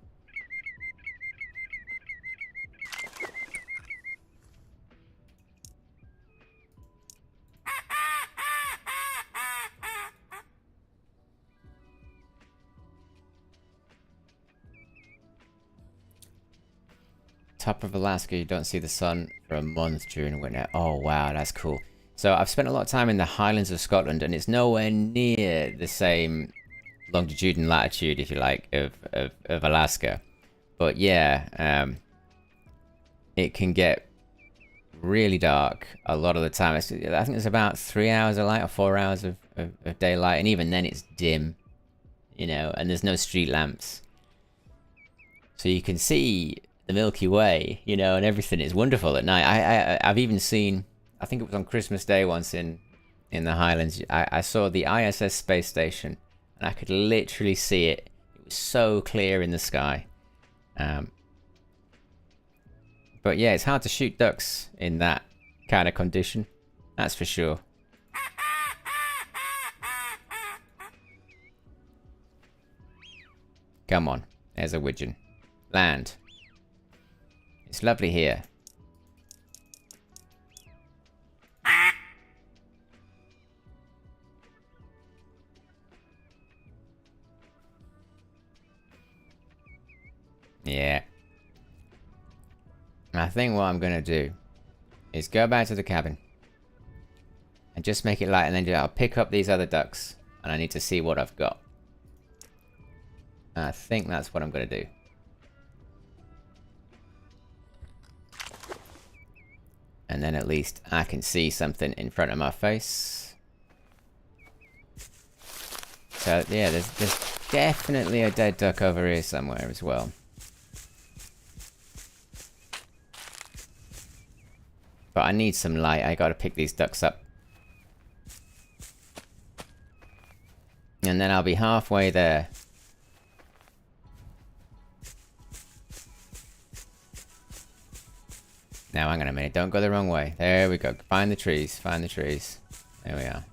Top of Alaska, you don't see the sun for a month during winter. Oh wow, that's cool. So I've spent a lot of time in the Highlands of Scotland, and it's nowhere near the same longitude and latitude, if you like, of Alaska. But yeah, it can get really dark a lot of the time. I think it's about 3 hours of light or 4 hours of daylight, and even then it's dim, you know, and there's no street lamps. So you can see the Milky Way, you know, and everything is wonderful at night. I've even seen, I think it was on Christmas Day once in the Highlands, I saw the ISS space station, and I could literally see it. It was so clear in the sky. But yeah, it's hard to shoot ducks in that kind of condition. That's for sure. Come on, there's a widgeon. Land. It's lovely here. Yeah. I think what I'm gonna do is go back to the cabin and just make it light, and then I'll pick up these other ducks, and I need to see what I've got. I think that's what I'm gonna do. And then at least I can see something in front of my face. So yeah, there's definitely a dead duck over here somewhere as well. But I need some light. I gotta pick these ducks up. And then I'll be halfway there. Now, hang on a minute. Don't go the wrong way. There we go. Find the trees. Find the trees. There we are.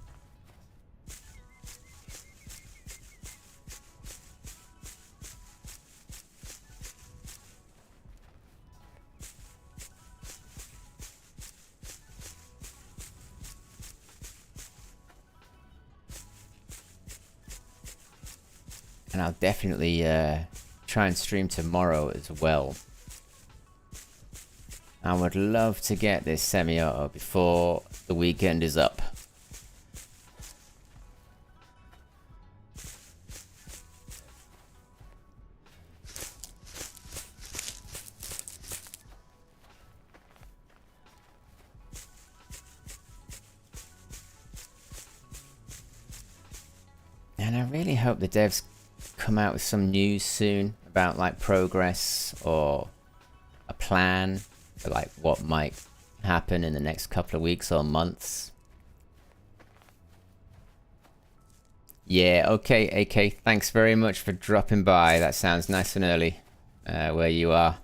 And I'll definitely try and stream tomorrow as well. I would love to get this semi-auto before the weekend is up. And I really hope the devs come out with some news soon about like progress or a plan for like what might happen in the next couple of weeks or months. Yeah, okay, AK, thanks very much for dropping by. That sounds nice and early where you are.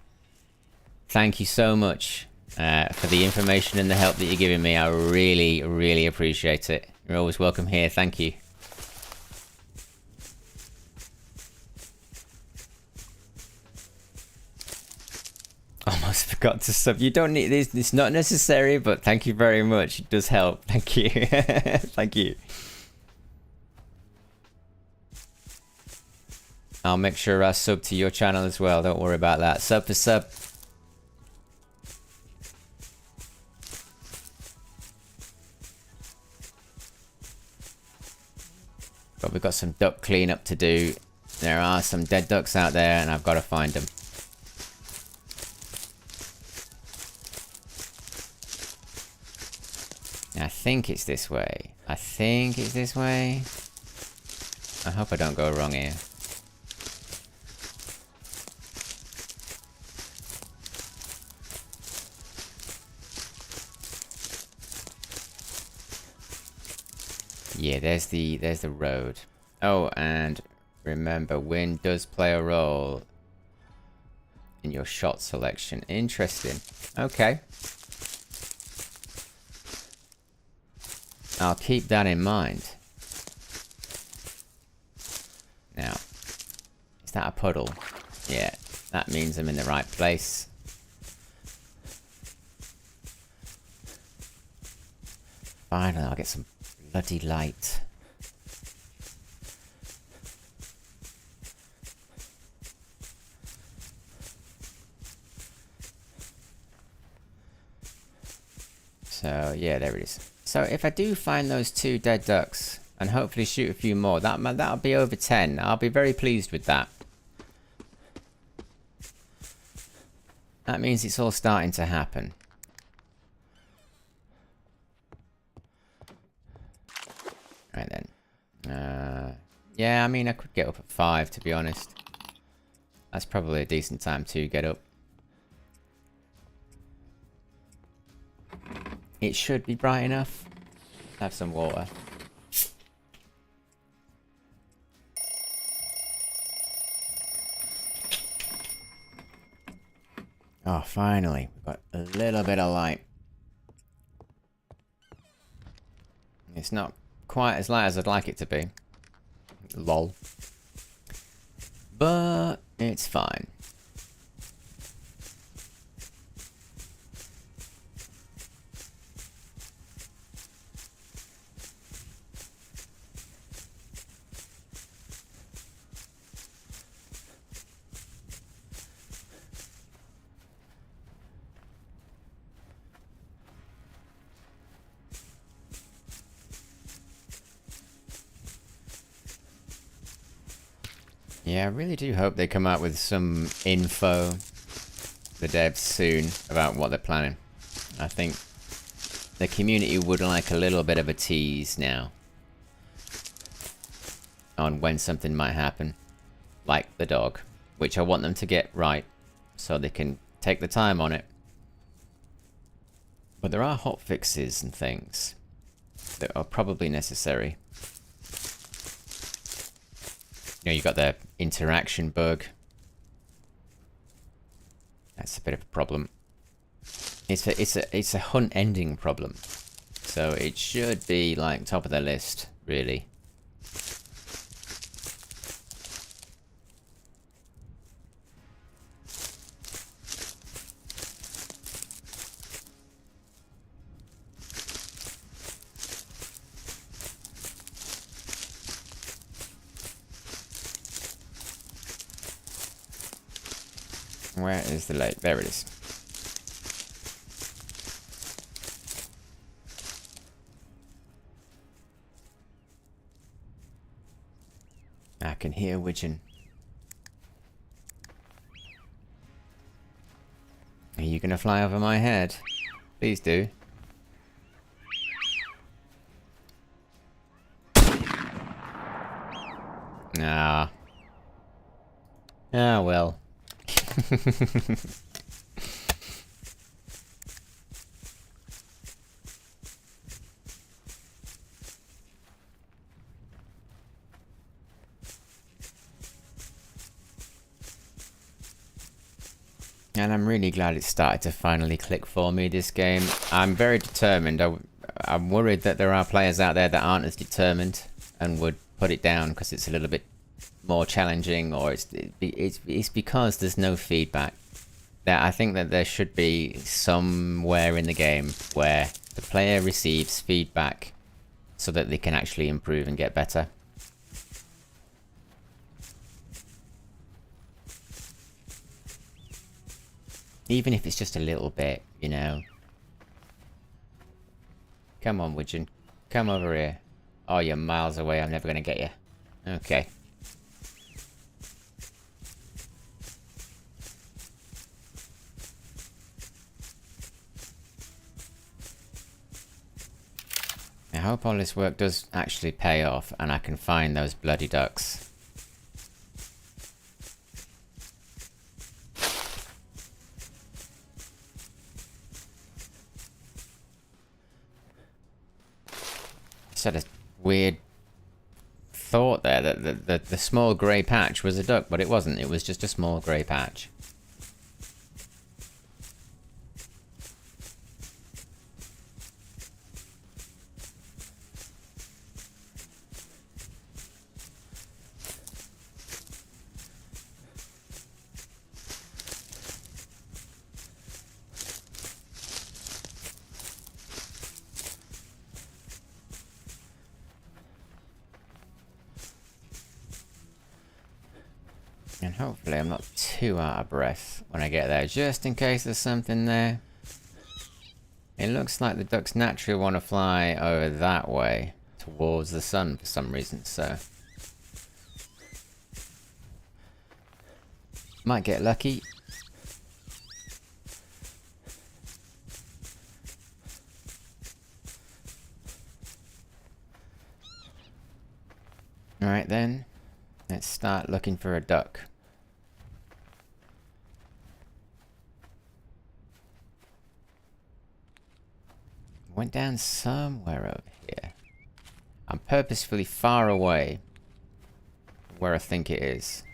Thank you so much for the information and the help that you're giving me. I really, really appreciate it. You're always welcome here. Thank you. Almost forgot to sub. You don't need this. It's not necessary, but thank you very much. It does help. Thank you. Thank you. I'll make sure I sub to your channel as well. Don't worry about that. Sub for sub. But we've got some duck cleanup to do There are some dead ducks out there, and I've got to find them. I think it's this way. I think it's this way. I hope I don't go wrong here. Yeah, there's the road. Oh, and remember, wind does play a role in your shot selection. Interesting. Okay. I'll keep that in mind. Now, is that a puddle? Yeah, that means I'm in the right place. Finally, I'll get some bloody light. So, yeah, there it is. So, if I do find those 2 dead ducks, and hopefully shoot a few more, that'll be over 10. I'll be very pleased with that. That means it's all starting to happen. Right then. Yeah, I mean, I could get up at 5, to be honest. That's probably a decent time to get up. It should be bright enough. Have some water. Oh, finally. We've got a little bit of light. It's not quite as light as I'd like it to be. Lol. But it's fine. Yeah, I really do hope they come out with some info, the devs, soon, about what they're planning. I think the community would like a little bit of a tease now on when something might happen, like the dog, which I want them to get right so they can take the time on it. But there are hot fixes and things that are probably necessary. You know, you got the interaction bug. That's a bit of a problem. It's a hunt ending problem. So it should be like top of the list, really. Where is the lake? There it is. I can hear Widgeon. Are you gonna fly over my head? Please do. Ah. Ah, well. And I'm really glad it started to finally click for me, this game. I'm very determined. I'm worried that there are players out there that aren't as determined and would put it down because it's a little bit more challenging, or it's because there's no feedback. That I think that there should be somewhere in the game where the player receives feedback so that they can actually improve and get better. Even if it's just a little bit, you know. Come on, Widgeon. Come over here. Oh, you're miles away. I'm never going to get you. Okay. I hope all this work does actually pay off and I can find those bloody ducks. Just had a weird thought there that the small grey patch was a duck, but it wasn't. It was just a small grey patch. And hopefully I'm not too out of breath when I get there, just in case there's something there. It looks like the ducks naturally want to fly over that way, towards the sun for some reason, so... might get lucky. Alright then, let's start looking for a duck. Went down somewhere over here. I'm purposefully far away from where I think it is,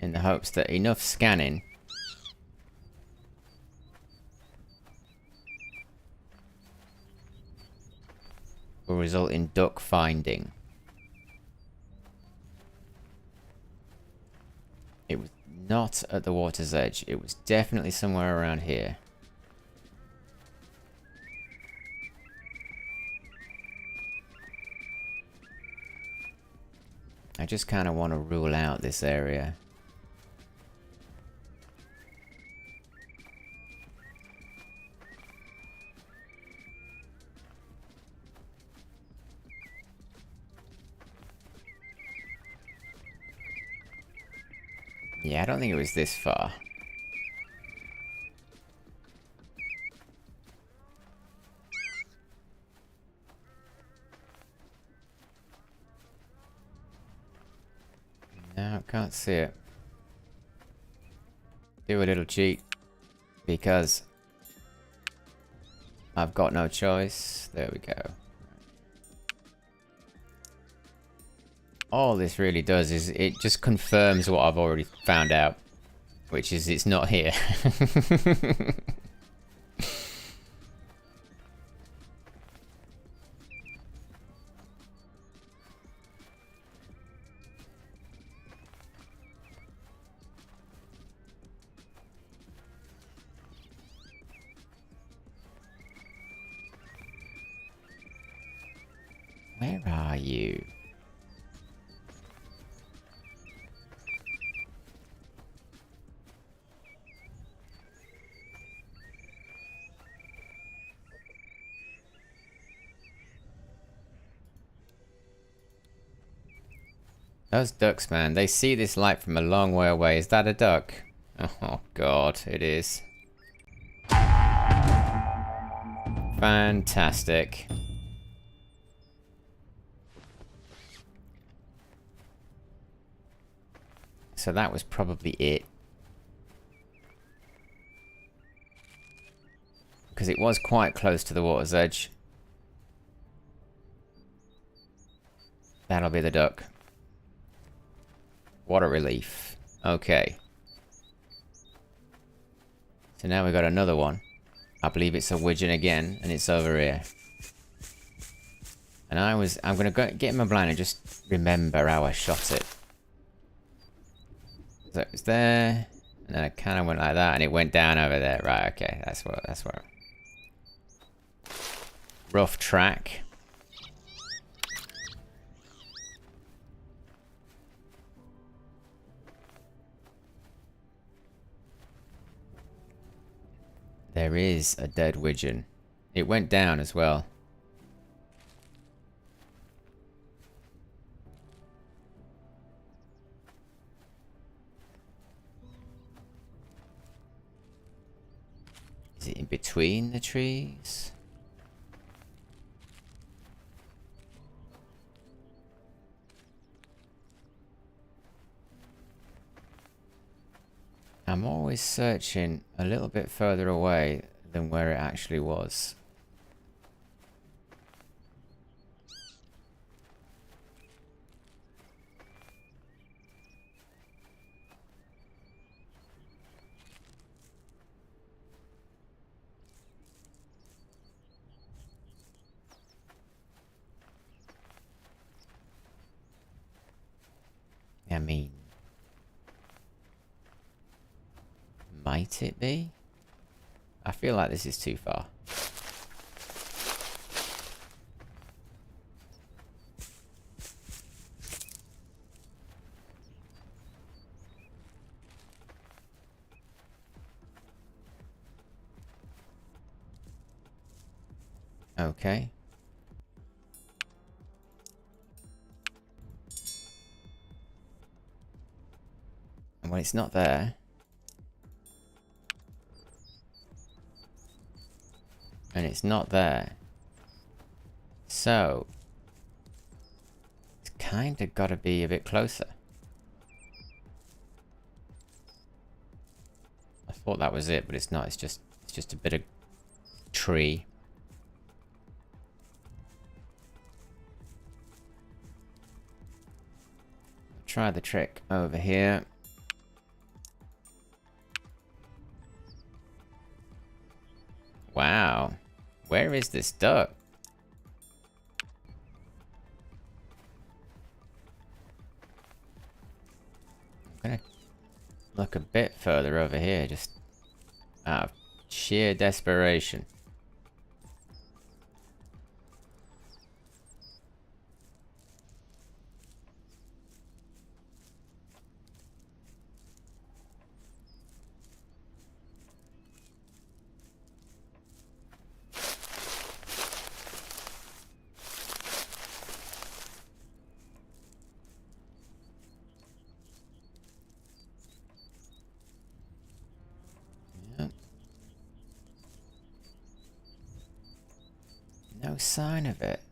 in the hopes that enough scanning will result in duck finding. It was not at the water's edge. It was definitely somewhere around here. I just kind of want to rule out this area. Yeah, I don't think it was this far. No, can't see it. Do a little cheat. Because I've got no choice. There we go. All this really does is it just confirms what I've already found out. Which is it's not here. Where are you? Those ducks, man, they see this light from a long way away. Is that a duck? Oh god, it is. Fantastic. So that was probably it. Because it was quite close to the water's edge. That'll be the duck. What a relief. Okay. So now we've got another one. I believe it's a widgeon again, and it's over here. And I'm gonna go get my blind and just remember how I shot it. So it was there, and then I kind of went like that, and it went down over there. Right, okay, that's what. Rough track. There is a dead widgeon. It went down as well. Is it in between the trees? I'm always searching a little bit further away than where it actually was. I mean, might it be? I feel like this is too far. Okay. And when it's not there, and it's not there, so it's kind of got to be a bit closer. I thought that was it, but it's not. It's just a bit of tree. Try the trick over here. Wow. Where is this duck? I'm gonna look a bit further over here, just out of sheer desperation. No sign of it.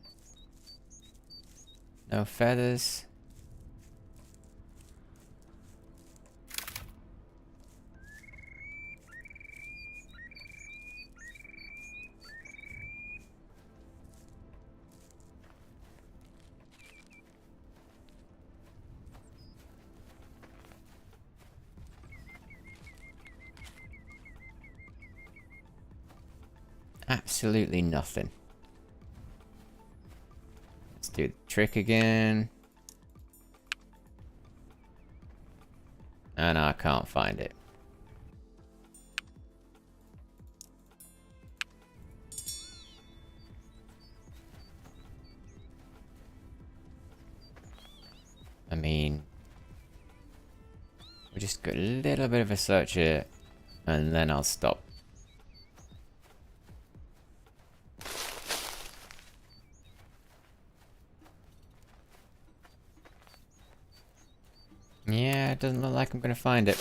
No feathers. Absolutely nothing. Let's do the trick again. And I can't find it. I mean, we'll just go a little bit of a search here, and then I'll stop. Yeah, it doesn't look like I'm gonna find it.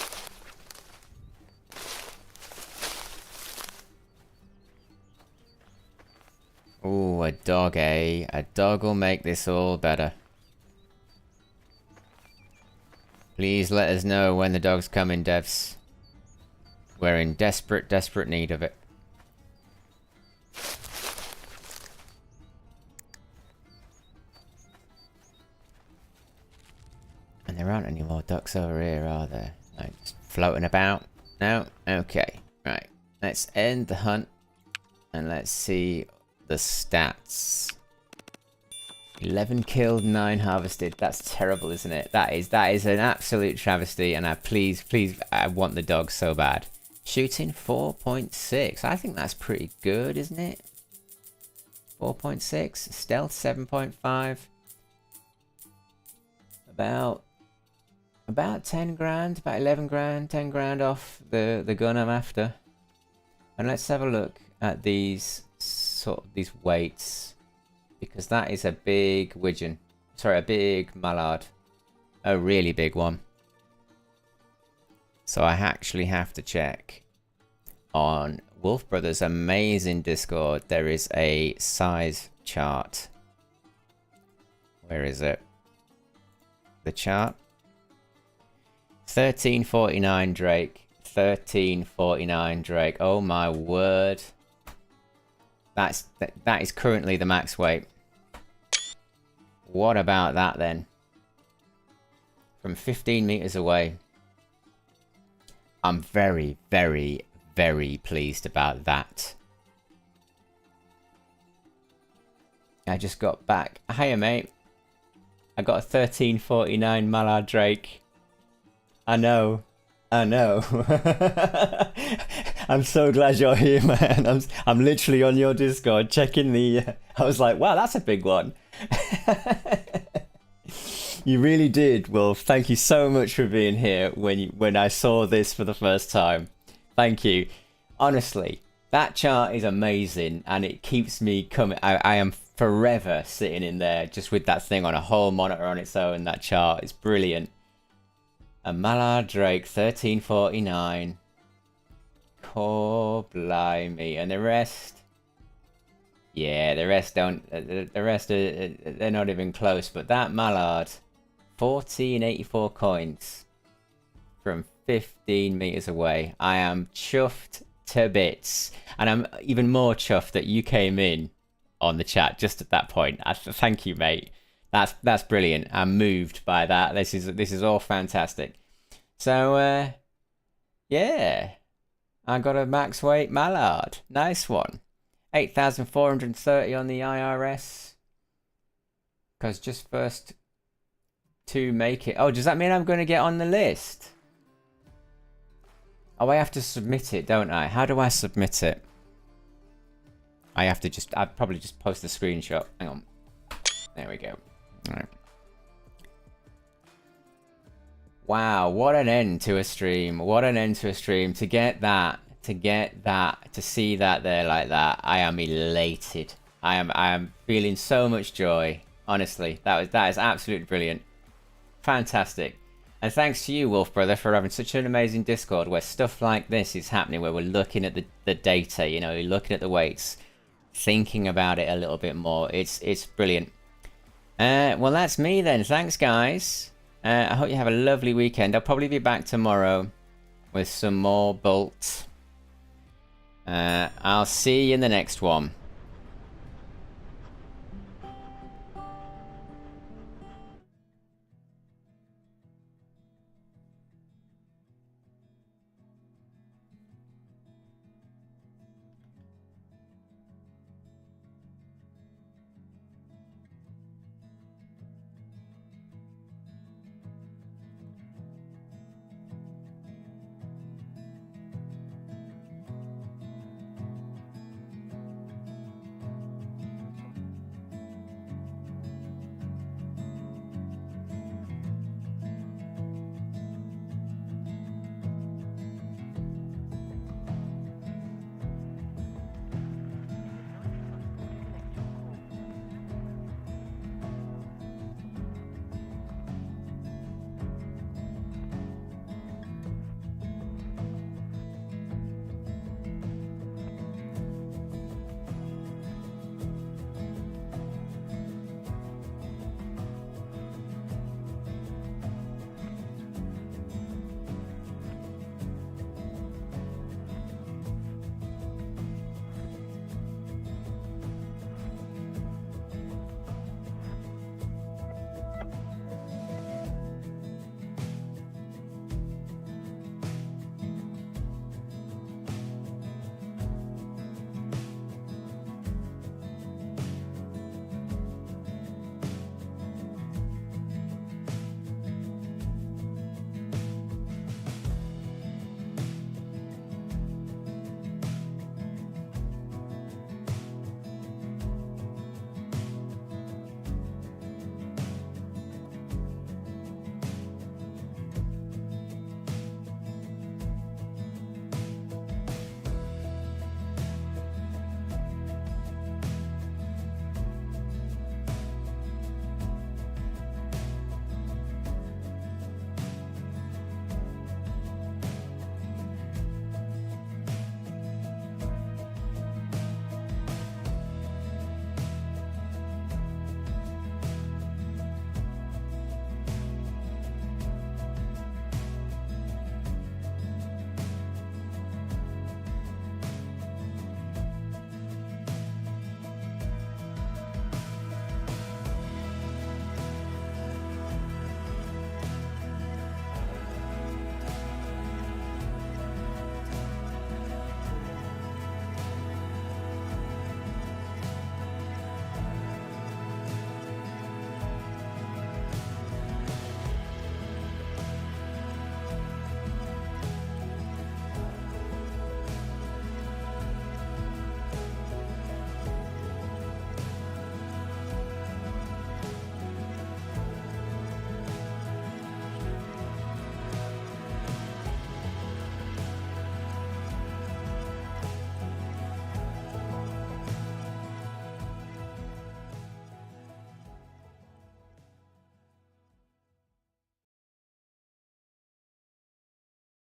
Ooh, a dog, eh? A dog will make this all better. Please let us know when the dog's coming, devs. We're in desperate, desperate need of it. And there aren't any more ducks over here, are there? Like, just floating about? No? Okay. Right. Let's end the hunt. And let's see the stats. 11 killed, 9 harvested. That's terrible, isn't it? That is an absolute travesty. And please, I want the dog so bad. Shooting 4.6. I think that's pretty good, isn't it? 4.6. Stealth 7.5. About 10 grand, about 11 grand, 10 grand off the gun I'm after. And let's have a look at these weights, because that is a big widgeon. Sorry, a big mallard. A really big one. So I actually have to check on Wolf Brothers' amazing Discord. There is a size chart. Where is it? The chart. 1349 Drake, 1349 Drake. Oh my word. That is currently the max weight. What about that then? From 15 meters away. I'm very, very, very pleased about that. I just got back. Hiya, mate. I got a 1349 Mallard Drake. I know. I know. I'm so glad you're here, man. I'm literally on your Discord checking the... I was like, wow, that's a big one. You really did. Well, thank you so much for being here when I saw this for the first time. Thank you. Honestly, that chart is amazing and it keeps me coming. I am forever sitting in there just with that thing on a whole monitor on its own. That chart is brilliant. A Mallard Drake 1349. Oh, blimey. And the rest... Yeah, the rest don't... The rest are... They're not even close. But that Mallard... 1484 coins. From 15 meters away. I am chuffed to bits. And I'm even more chuffed that you came in on the chat just at that point. Thank you, mate. That's brilliant. I'm moved by that. This is all fantastic. So, yeah. I got a max weight Mallard. Nice one. 8,430 on the IRS. Because just first to make it. Oh, does that mean I'm going to get on the list? Oh, I have to submit it, don't I? How do I submit it? I'd probably just post the screenshot. Hang on. There we go. All right. Wow, what an end to a stream. What an end to a stream. To get that, to see that there like that, I am elated. I am feeling so much joy. Honestly, that is absolutely brilliant. Fantastic. And thanks to you, Wolf Brother, for having such an amazing Discord where stuff like this is happening, where we're looking at the data, you know, you're looking at the weights, thinking about it a little bit more. It's brilliant. Well, that's me then. Thanks, guys. I hope you have a lovely weekend. I'll probably be back tomorrow with some more Bult. I'll see you in the next one.